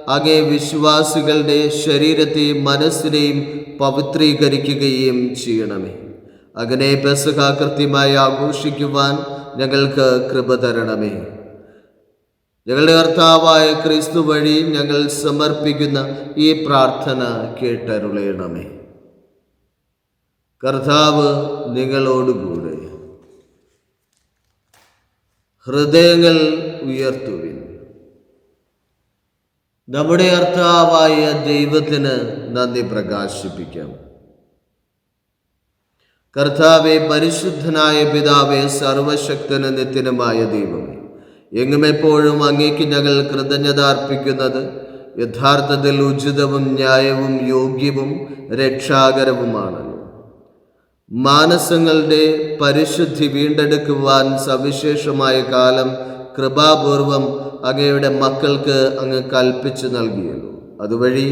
അങ്ങേ വിശ്വാസികളുടെ ശരീരത്തെയും മനസ്സിനെയും പവിത്രീകരിക്കുകയും ചെയ്യണമേ. അങ്ങനെ പെസഹ കൃത്യമായി ആഘോഷിക്കുവാൻ ഞങ്ങൾക്ക് കൃപ തരണമേ. ഞങ്ങളുടെ കർത്താവായ ക്രിസ്തു വഴി ഞങ്ങൾ സമർപ്പിക്കുന്ന ഈ പ്രാർത്ഥന കേട്ടരുളയണമേ. കർത്താവ് നിങ്ങളോടുകൂടെ. ഹൃദയങ്ങൾ ഉയർത്തുവിൻ. നമ്മുടെ കർത്താവായ ദൈവത്തിന് നന്ദി പ്രകാശിപ്പിക്കാം. കർത്താവേ, പരിശുദ്ധനായ പിതാവേ, സർവശക്തനും നിത്യനുമായ ദൈവമേ, എങ്ങും എപ്പോഴും അങ്ങേക്ക് ഞങ്ങൾ കൃതജ്ഞത അർപ്പിക്കുന്നത് യഥാർത്ഥത്തിൽ ഉചിതവും ന്യായവും യോഗ്യവും രക്ഷാകരവുമാണല്ലോ. മാനസങ്ങളുടെ പരിശുദ്ധി വീണ്ടെടുക്കുവാൻ സവിശേഷമായ കാലം കൃപാപൂർവം അങ്ങയുടെ മക്കൾക്ക് അങ്ങ് കൽപ്പിച്ചു നൽകിയല്ലോ. അതുവഴി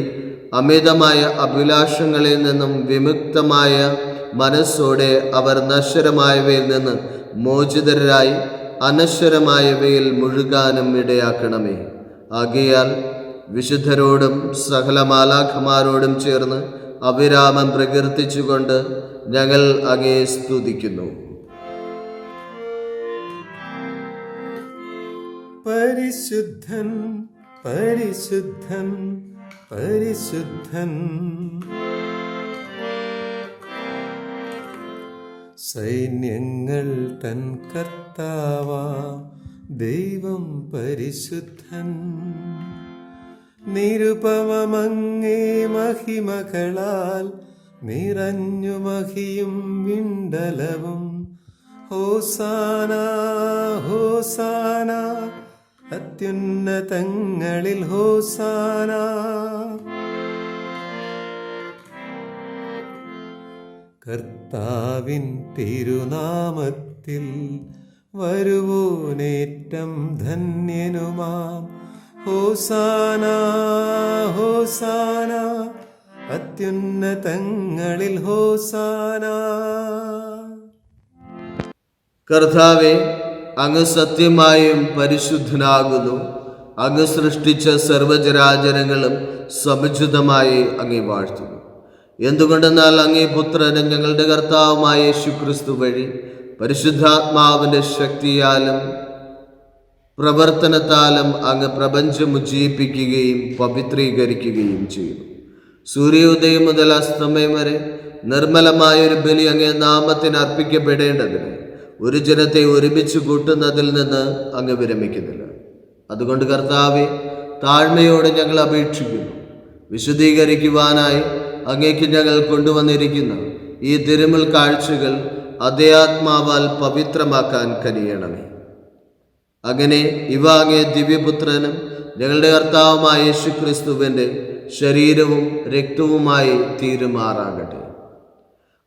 അമിതമായ അഭിലാഷങ്ങളിൽ നിന്നും വിമുക്തമായ മനസ്സോടെ അവർ നശ്വരമായവയിൽ നിന്ന് മോചിതരായി അനശ്വരമായവയിൽ മുഴുകാനും ഇടയാക്കണമേ. ആകയാൽ വിശുദ്ധരോടും സകല മാലാഖമാരോടും ചേർന്ന് അവിരാമം പ്രകീർത്തിച്ചുകൊണ്ട് ഞങ്ങൾ അങ്ങയെ സ്തുതിക്കുന്നു. പരിശുദ്ധൻ, പരിശുദ്ധൻ, പരിശുദ്ധൻ. സൈന്യങ്ങൾ തൻ കർത്താവാ ദൈവം പരിശുദ്ധൻ. നിരുപമങ്ങേ മഹിമകളാൽ നിറഞ്ഞു മഹിയും വിണ്ടലവും. ഹോസാന, ഹോസാന, അത്യുന്നതങ്ങളിൽ ഹോസാന. കർത്താവിൻ തിരുനാമത്തിൽ വരുവോനേറ്റം ധന്യനുമാം. ഹോസാന, ഹോസാന, അത്യുന്നതങ്ങളിൽ ഹോസാന. കർത്താവെ, അങ്ങ് സത്യമായും പരിശുദ്ധനാകുന്നു. അങ്ങ് സൃഷ്ടിച്ച സർവ്വചരാചരങ്ങളും സമുചിതമായി അങ്ങേ വാഴ്ത്തുന്നു. എന്തുകൊണ്ടെന്നാൽ അങ്ങേ പുത്രനും ഞങ്ങളുടെ കർത്താവുമായ യേശുക്രിസ്തു വഴി പരിശുദ്ധാത്മാവിൻ്റെ ശക്തിയാലും പ്രവർത്തനത്താലും അങ്ങ് പ്രപഞ്ചം ഉജ്ജീവിപ്പിക്കുകയും പവിത്രീകരിക്കുകയും ചെയ്യുന്നു. സൂര്യോദയം മുതൽ അസ്തമയം വരെ നിർമ്മലമായൊരു ബലി അങ്ങേ നാമത്തിന് അർപ്പിക്കപ്പെടേണ്ടതിന് ഒരു ജനത്തെ ഒരുമിച്ച് കൂട്ടുന്നതിൽ നിന്ന് അങ്ങ് വിരമിക്കുന്നില്ല. അതുകൊണ്ട് കർത്താവെ, താഴ്മയോടെ ഞങ്ങൾ അപേക്ഷിക്കുന്നു. വിശുദ്ധീകരിക്കുവാനായി അങ്ങേക്ക് ഞങ്ങൾ കൊണ്ടുവന്നിരിക്കുന്ന ഈ തിരുമുൽ കാഴ്ചകൾ അതേ ആത്മാവാൽ പവിത്രമാക്കാൻ കനിയണമേ. അങ്ങനെ ഇവ അങ്ങേ ദിവ്യപുത്രനും ഞങ്ങളുടെ കർത്താവുമായ യേശുക്രിസ്തുവിൻ്റെ ശരീരവും രക്തവുമായി തീരുമാറാകട്ടെ.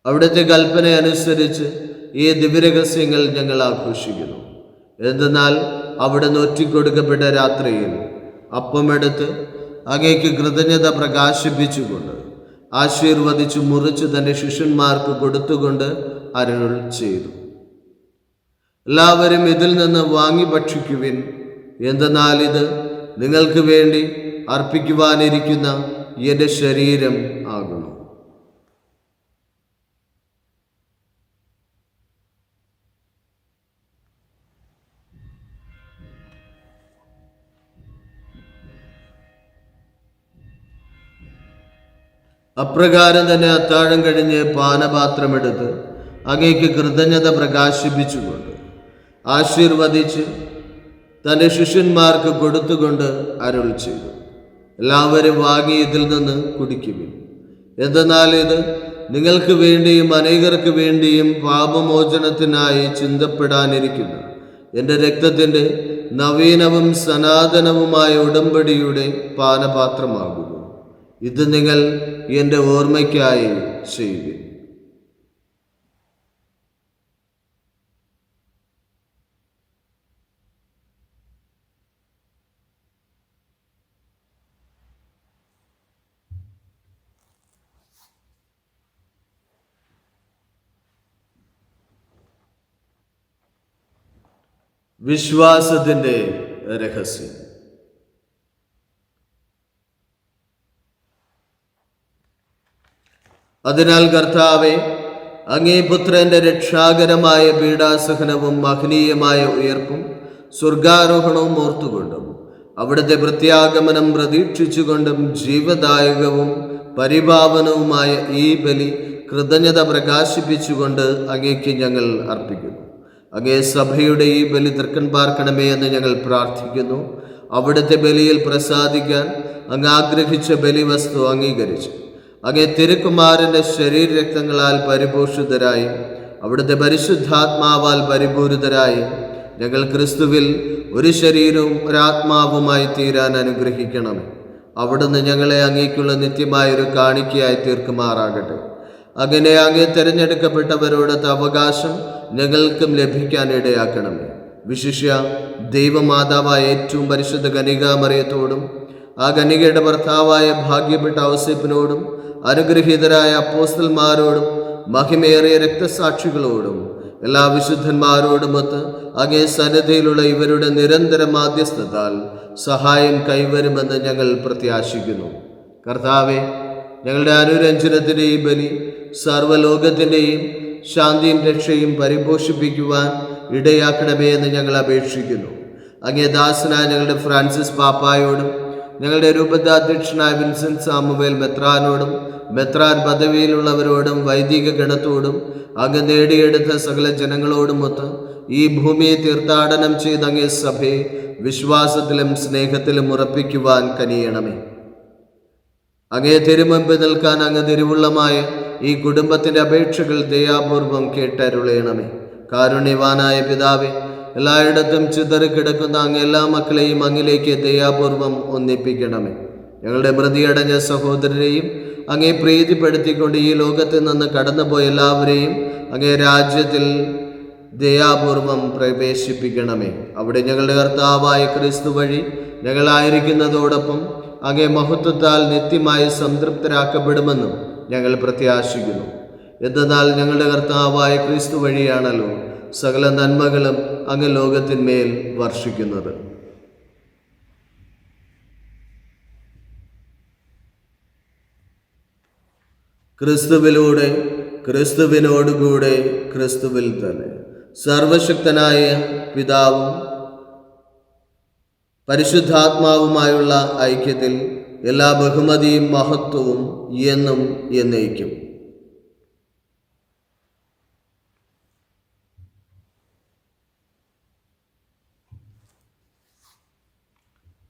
അവിടുത്തെ കൽപ്പന അനുസരിച്ച് ഈ ദിവ്യരഹസ്യങ്ങൾ ഞങ്ങൾ ആഘോഷിക്കുന്നു. എന്തെന്നാൽ അവിടുന്ന് ഒറ്റിക്കൊടുക്കപ്പെട്ട രാത്രിയിൽ അപ്പമെടുത്ത് അങ്ങേക്ക് കൃതജ്ഞത പ്രകാശിപ്പിച്ചുകൊണ്ട് ആശീർവദിച്ചു മുറിച്ച് തൻ്റെ ശിഷ്യന്മാർക്ക് കൊടുത്തുകൊണ്ട് അരുൾ ചെയ്തു, എല്ലാവരും ഇതിൽ നിന്ന് വാങ്ങി ഭക്ഷിക്കുവിൻ. എന്തെന്നാൽ ഇത് നിങ്ങൾക്ക് വേണ്ടി അർപ്പിക്കുവാനിരിക്കുന്ന എൻ്റെ ശരീരം ആകുന്നു. അപ്രകാരം തന്നെ അത്താഴം കഴിഞ്ഞ് പാനപാത്രമെടുത്ത് അങ്ങേക്ക് കൃതജ്ഞത പ്രകാശിപ്പിച്ചുകൊണ്ട് ആശീർവദിച്ച് തൻ്റെ ശിഷ്യന്മാർക്ക് കൊടുത്തുകൊണ്ട് അരുൾ ചെയ്തു, എല്ലാവരും വാങ്ങി ഇതിൽ നിന്ന് കുടിക്കുവിൻ. എന്തെന്നാൽ ഇത് നിങ്ങൾക്ക് വേണ്ടിയും അനേകർക്ക് വേണ്ടിയും പാപമോചനത്തിനായി ചിന്തപ്പെടാനിരിക്കുന്ന എൻ്റെ രക്തത്തിൻ്റെ നവീനവും സനാതനവുമായ ഉടമ്പടിയുടെ പാനപാത്രമാകുന്നു. ഇത് നിങ്ങൾ എൻ്റെ ഓർമ്മയ്ക്കായി ചെയ്യുവിൻ. വിശ്വാസത്തിൻ്റെ രഹസ്യം. അതിനാൽ കർത്താവെ, അങ്ങേ പുത്രന്റെ രക്ഷാകരമായ പീഡാസഹനവും മഹനീയമായ ഉയർപ്പും സ്വർഗാരോഹണവും ഓർത്തുകൊണ്ടും അവിടുത്തെ പ്രത്യാഗമനം പ്രതീക്ഷിച്ചുകൊണ്ടും ജീവദായകവും പരിപാവനവുമായ ഈ ബലി കൃതജ്ഞത പ്രകാശിപ്പിച്ചുകൊണ്ട് അങ്ങേക്ക് ഞങ്ങൾ അർപ്പിക്കുന്നു. അങ്ങേ സഭയുടെ ഈ ബലി തൃക്കൺ പാർക്കണമേ എന്ന് ഞങ്ങൾ പ്രാർത്ഥിക്കുന്നു. അവിടുത്തെ ബലിയിൽ പ്രസാദിക്കാൻ അങ്ങ് ആഗ്രഹിച്ച ബലിവസ്തു അംഗീകരിച്ചു അങ്ങേ തിരുക്കുമാരൻ്റെ ശരീരരക്തങ്ങളാൽ പരിപോഷിതരായും അവിടുത്തെ പരിശുദ്ധാത്മാവാൽ പരിപൂരിതരായും ഞങ്ങൾ ക്രിസ്തുവിൽ ഒരു ശരീരവും ഒരാത്മാവുമായി തീരാൻ അനുഗ്രഹിക്കണം. അവിടുന്ന് ഞങ്ങളെ അങ്ങേക്കുള്ള നിത്യമായൊരു കാണിക്കയായി തീർക്കുമാറാകട്ടെ. അങ്ങനെ അങ്ങേ തിരഞ്ഞെടുക്കപ്പെട്ടവരോടത്തെ അവകാശം ഞങ്ങൾക്കും ലഭിക്കാൻ ഇടയാക്കണമേ. വിശിഷ്യ ദൈവമാതാവായ ഏറ്റവും പരിശുദ്ധ കന്യകാമറിയത്തോടും ആ കന്യകയുടെ ഭർത്താവായ ഭാഗ്യപ്പെട്ട ഔസേപ്പിനോടും അനുഗ്രഹീതരായ അപ്പോസ്തലന്മാരോടും മഹിമേറിയ രക്തസാക്ഷികളോടും എല്ലാ വിശുദ്ധന്മാരോടുമൊത്ത് അങ്ങേ സന്നിധിയിലുള്ള ഇവരുടെ നിരന്തര മാധ്യസ്ഥത്താൽ സഹായം കൈവരുമെന്ന് ഞങ്ങൾ പ്രത്യാശിക്കുന്നു. കർത്താവെ, ഞങ്ങളുടെ അനുരഞ്ജനത്തിൻ്റെയും ബലി സർവ്വലോകത്തിൻ്റെയും ശാന്തിയും രക്ഷയും പരിപോഷിപ്പിക്കുവാൻ ഇടയാക്കണമേ എന്ന് ഞങ്ങൾ അപേക്ഷിക്കുന്നു. അങ്ങേ ദാസനായ ഞങ്ങളുടെ ഫ്രാൻസിസ് പാപ്പായോടും ഞങ്ങളുടെ രൂപതാധ്യക്ഷനായ വിൻസെന്റ് സാമുവേൽ മെത്രാനോടും മെത്രാൻ പദവിയിലുള്ളവരോടും വൈദിക ഗണത്തോടും അങ്ങ് നേടിയെടുത്ത സകല ജനങ്ങളോടുമൊത്ത് ഈ ഭൂമിയെ തീർത്ഥാടനം ചെയ്ത് അങ്ങേ സഭയെ വിശ്വാസത്തിലും സ്നേഹത്തിലും ഉറപ്പിക്കുവാൻ കനിയണമേ. അങ്ങേ തിരുമുമ്പ് നിൽക്കാൻ അങ്ങ് തിരുവുള്ളമായ ഈ കുടുംബത്തിൻ്റെ അപേക്ഷകൾ ദയാപൂർവം കേട്ടരുളയണമേ. കാരുണ്യവാനായ പിതാവേ, എല്ലായിടത്തും ചിതറിക്കിടക്കുന്ന അങ്ങ് എല്ലാ മക്കളെയും അങ്ങിലേക്ക് ദയാപൂർവം ഒന്നിപ്പിക്കണമേ. ഞങ്ങളുടെ മൃതിയടഞ്ഞ സഹോദരരെയും അങ്ങേ പ്രീതിപ്പെടുത്തിക്കൊണ്ട് ഈ ലോകത്തിൽ നിന്ന് കടന്നുപോയ എല്ലാവരെയും അങ്ങേ രാജ്യത്തിൽ ദയാപൂർവം പ്രവേശിപ്പിക്കണമേ. അവിടെ ഞങ്ങളുടെ കർത്താവായ ക്രിസ്തു വഴി ഞങ്ങളായിരിക്കുന്നതോടൊപ്പം അങ്ങേ മഹത്വത്താൽ നിത്യമായി സംതൃപ്തരാക്കപ്പെടുമെന്നും ഞങ്ങൾ പ്രത്യാശിക്കുന്നു. എന്തെന്നാൽ ഞങ്ങളുടെ കർത്താവായ ക്രിസ്തു വഴിയാണല്ലോ സകല നന്മകളും അങ്ങ് ലോകത്തിന്മേൽ വർഷിക്കുന്നത്. ക്രിസ്തുവിലൂടെ, ക്രിസ്തുവിനോടുകൂടെ, ക്രിസ്തുവിൽ തന്നെ സർവശക്തനായ പിതാവും പരിശുദ്ധാത്മാവുമായുള്ള ഐക്യത്തിൽ എല്ലാ ബഹുമതിയും മഹത്വവും എന്നും എന്നേക്കും.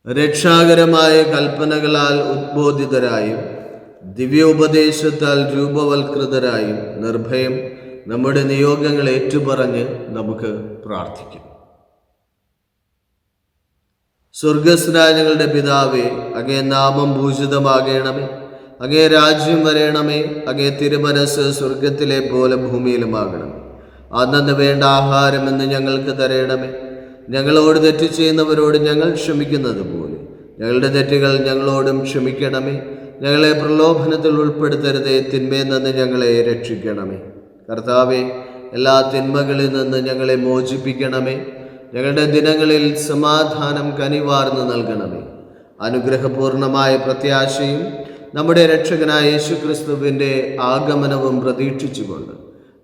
രക്ഷാകരമായ കൽപ്പനകളാൽ ഉദ്ബോധിതരായും ദിവ്യോപദേശത്താൽ രൂപവൽകൃതരായും നിർഭയം നമ്മുടെ നിയോഗങ്ങൾ ഏറ്റുപറഞ്ഞ് നമുക്ക് പ്രാർത്ഥിക്കാം. സ്വർഗസ്ഥനായ ഞങ്ങളുടെ പിതാവേ, അങ്ങേ നാമം ഭൂഷിതമാകണമേ. അങ്ങേ രാജ്യം വരേണമേ. അങ്ങേ തിരുമനസ് സ്വർഗത്തിലെ പോലെ ഭൂമിയിലുമാകണമേ. അന്നന്ന് വേണ്ട ആഹാരം ഇന്ന് ഞങ്ങൾക്ക് തരയണമേ. ഞങ്ങളോട് തെറ്റ് ചെയ്യുന്നവരോട് ഞങ്ങൾ ക്ഷമിക്കുന്നത് പോലെ ഞങ്ങളുടെ തെറ്റുകൾ ഞങ്ങളോടും ക്ഷമിക്കണമേ. ഞങ്ങളെ പ്രലോഭനത്തിൽ ഉൾപ്പെടുത്തരുതേ, തിന്മയിൽ നിന്ന് ഞങ്ങളെ രക്ഷിക്കണമേ. കർത്താവേ, എല്ലാ തിന്മകളിൽ നിന്ന് ഞങ്ങളെ മോചിപ്പിക്കണമേ. ഞങ്ങളുടെ ദിനങ്ങളിൽ സമാധാനം കനിവാർന്ന് നൽകണമേ. അനുഗ്രഹപൂർണമായ പ്രത്യാശയും നമ്മുടെ രക്ഷകനായ യേശുക്രിസ്തുവിൻ്റെ ആഗമനവും പ്രതീക്ഷിച്ചുകൊണ്ട്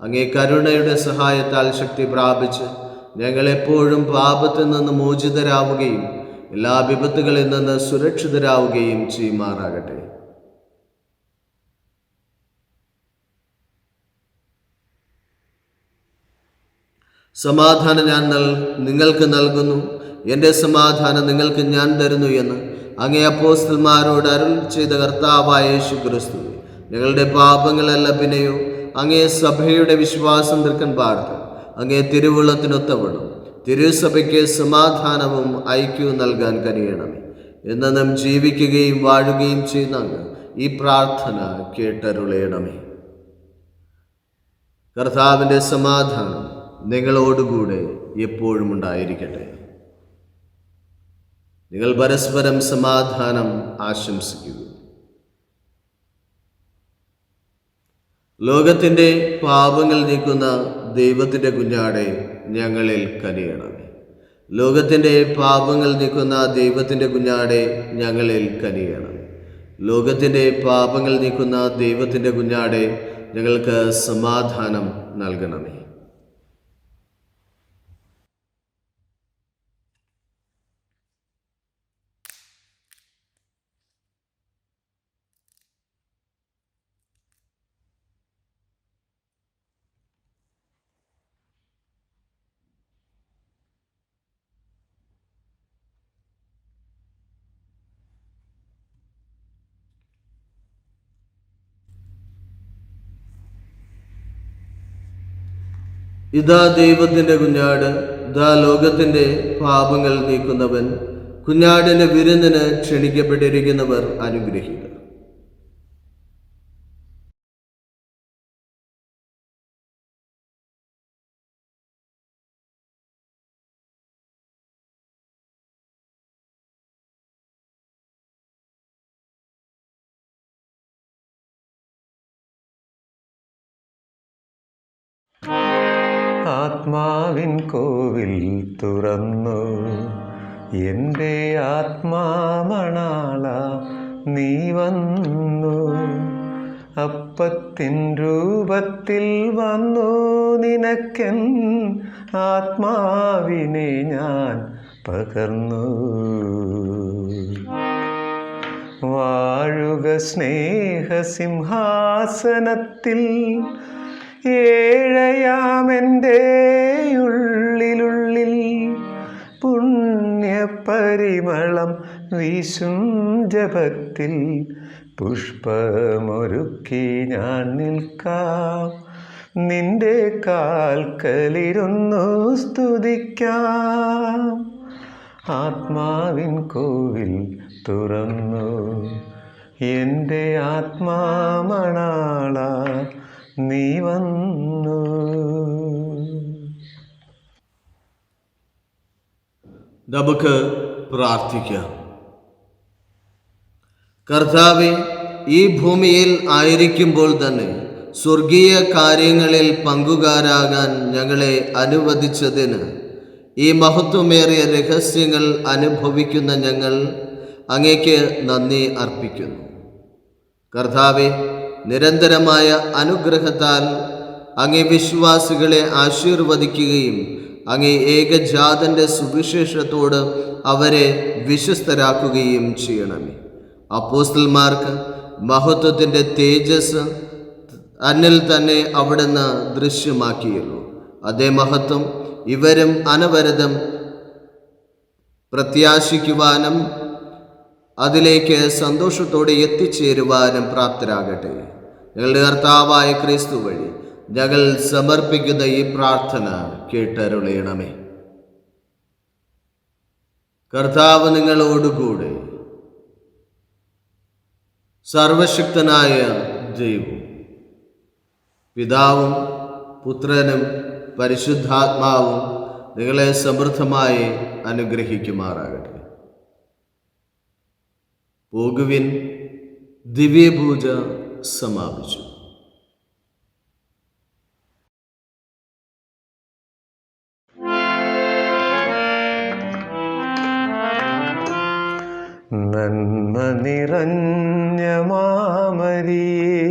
അങ്ങേ കരുണയുടെ സഹായത്താൽ ശക്തി പ്രാപിച്ച് ഞങ്ങളെപ്പോഴും പാപത്തിൽ നിന്ന് മോചിതരാവുകയും എല്ലാ വിപത്തുകളിൽ നിന്ന് സുരക്ഷിതരാവുകയും ചെയ്യുമാറാകട്ടെ. സമാധാനം ഞാൻ നിങ്ങൾക്ക് നൽകുന്നു, എൻ്റെ സമാധാനം നിങ്ങൾക്ക് ഞാൻ തരുന്നു എന്ന് അങ്ങേ അപ്പോസ്തലന്മാരോട് അരുൾ ചെയ്ത കർത്താവായ യേശുക്രിസ്തു, ഞങ്ങളുടെ പാപങ്ങളല്ല പിന്നെയോ അങ്ങേ സഭയുടെ വിശ്വാസം തൃക്കൻ പാർത്ത് അങ്ങേ തിരുവുള്ളത്തിനൊത്തവണ്ണം തിരുസഭയ്ക്ക് സമാധാനവും ഐക്യവും നൽകാൻ കനിയണമേ. എന്നും ജീവിക്കുകയും വാഴുകയും ചെയ്യുന്ന അങ്ങ് ഈ പ്രാർത്ഥന കേട്ടരുളയണമേ. കർത്താവിൻ്റെ സമാധാനം നിങ്ങളോടുകൂടെ എപ്പോഴും ഉണ്ടായിരിക്കട്ടെ. നിങ്ങൾ പരസ്പരം സമാധാനം ആശംസിക്കുക. ലോകത്തിൻ്റെ പാപങ്ങൾ നീക്കുന്ന ദൈവത്തിൻ്റെ കുഞ്ഞാടെ ഞങ്ങളിൽ കനിയണമേ. ലോകത്തിൻ്റെ പാപങ്ങൾ നീക്കുന്ന ദൈവത്തിൻ്റെ കുഞ്ഞാടെ ഞങ്ങളിൽ കനിയണമേ. ലോകത്തിൻ്റെ പാപങ്ങൾ നീക്കുന്ന ദൈവത്തിൻ്റെ കുഞ്ഞാടെ ഞങ്ങൾക്ക് സമാധാനം നൽകണമേ. ഇതാ ദൈവത്തിൻ്റെ കുഞ്ഞാട്, ഇതാ ലോകത്തിൻ്റെ പാപങ്ങൾ നീക്കുന്നവൻ. കുഞ്ഞാടിൻ്റെ വിരുന്നിന് ക്ഷണിക്കപ്പെട്ടിരിക്കുന്നവർ അനുഗ്രഹീതർ. ആത്മാവിൻ കോവിൽ തുറന്നു, എൻ്റെ ആത്മാമണാള നീ വന്നു. അപ്പത്തിൻ രൂപത്തിൽ വന്നു നിനക്കൻ ആത്മാവിനെ ഞാൻ പകർന്നു. വാഴുക സ്നേഹസിംഹാസനത്തിൽ ഏഴയാമെൻ്റെ ഉള്ളിലുള്ളിൽ. പുണ്യപരിമളം വീശും ജപത്തിൽ പുഷ്പമൊരുക്കി ഞാൻ നിൽക്കാം. നിന്റെ കാൽക്കലിരുന്നു സ്തുതിക്കാം. ആത്മാവിൻ കോവിൽ തുറന്നു, എൻ്റെ ആത്മാമണാള നീ വന്നു. നമുക്ക് പ്രാർത്ഥിക്കാം. കർത്താവെ, ഈ ഭൂമിയിൽ ആയിരിക്കുമ്പോൾ തന്നെ സ്വർഗീയ കാര്യങ്ങളിൽ പങ്കുകാരാകാൻ ഞങ്ങളെ അനുവദിച്ചതിന് ഈ മഹത്വമേറിയ രഹസ്യങ്ങൾ അനുഭവിക്കുന്ന ഞങ്ങൾ അങ്ങേക്ക് നന്ദി അർപ്പിക്കുന്നു. കർത്താവെ, നിരന്തരമായ അനുഗ്രഹത്താൽ അങ്ങേ വിശ്വാസികളെ ആശീർവദിക്കുകയും അങ്ങേ ഏകജാതന്റെ സുവിശേഷത്തോട് അവരെ വിശ്വസ്തരാക്കുകയും ചെയ്യണമേ. അപ്പോസ്തലന്മാർക്ക് മഹത്വത്തിൻ്റെ തേജസ് അന്നിൽ തന്നെ അവിടുന്ന് ദൃശ്യമാക്കിയല്ലോ. അതേ മഹത്വം ഇവരും അനവരതം പ്രത്യാശിക്കുവാനും അതിലേക്ക് സന്തോഷത്തോടെ എത്തിച്ചേരുവാനും പ്രാപ്തരാകട്ടെ. ഞങ്ങളുടെ കർത്താവായ ക്രിസ്തു വഴി ഞങ്ങൾ സമർപ്പിക്കുന്ന ഈ പ്രാർത്ഥന കേട്ടരുളയണമേ. കർത്താവ് നിങ്ങളോടുകൂടെ. സർവശക്തനായ ദൈവം പിതാവും പുത്രനും പരിശുദ്ധാത്മാവും നിങ്ങളെ സമൃദ്ധമായി അനുഗ്രഹിക്കുമാറാകട്ടെ. പോകുവിൻ, ദിവ്യപൂജ സമാപിച്ചു. നന്മ നിറഞ്ഞ മാമരിയേ,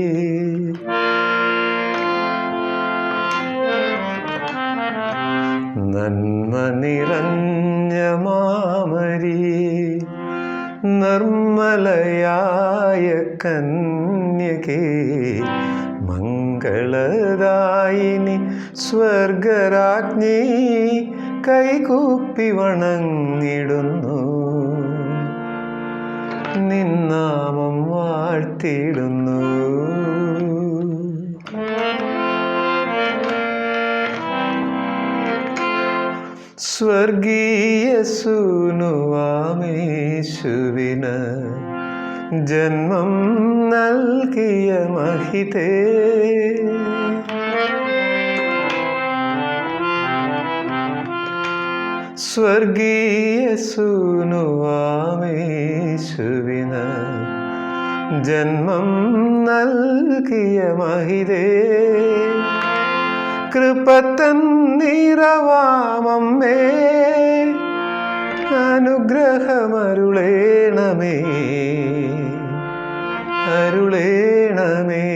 നന്മ നിറഞ്ഞ മാമരിയേ, നിർമ്മലയായ കന്യകേ, മംഗളദായിനി സ്വർഗരാജ്ഞി, കൈകൂപ്പി വണങ്ങിടുന്നു, നിന്നാമം വാഴ്ത്തിടുന്നു. സ്വർഗീയ സൂനുവാമേശുവിന് ജന്മം നൽകിയ മഹിതേ, സ്വർഗീയ സൂനുവാമേശുവിന് ജന്മം നൽകിയ മഹിതേ, കൃപത്തൻ നിറവാമമ്മേ, അനുഗ്രഹമരുളേണമേ, അരുളേണമേ.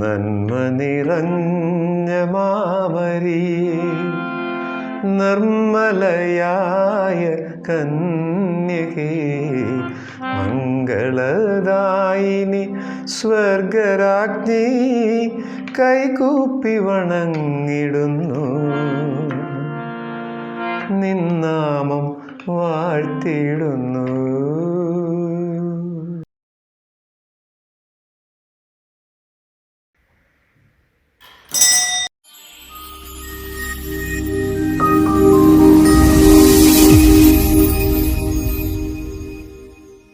നന്മ നിറഞ്ഞ മാമരിയേ, നിർമ്മലയായ കന്യകേ, മംഗളദായിനി സ്വർഗരാജ്ഞി, കൈകൂപ്പി വണങ്ങിടുന്നു, നിന്നാമം വാഴ്ത്തിടുന്നു.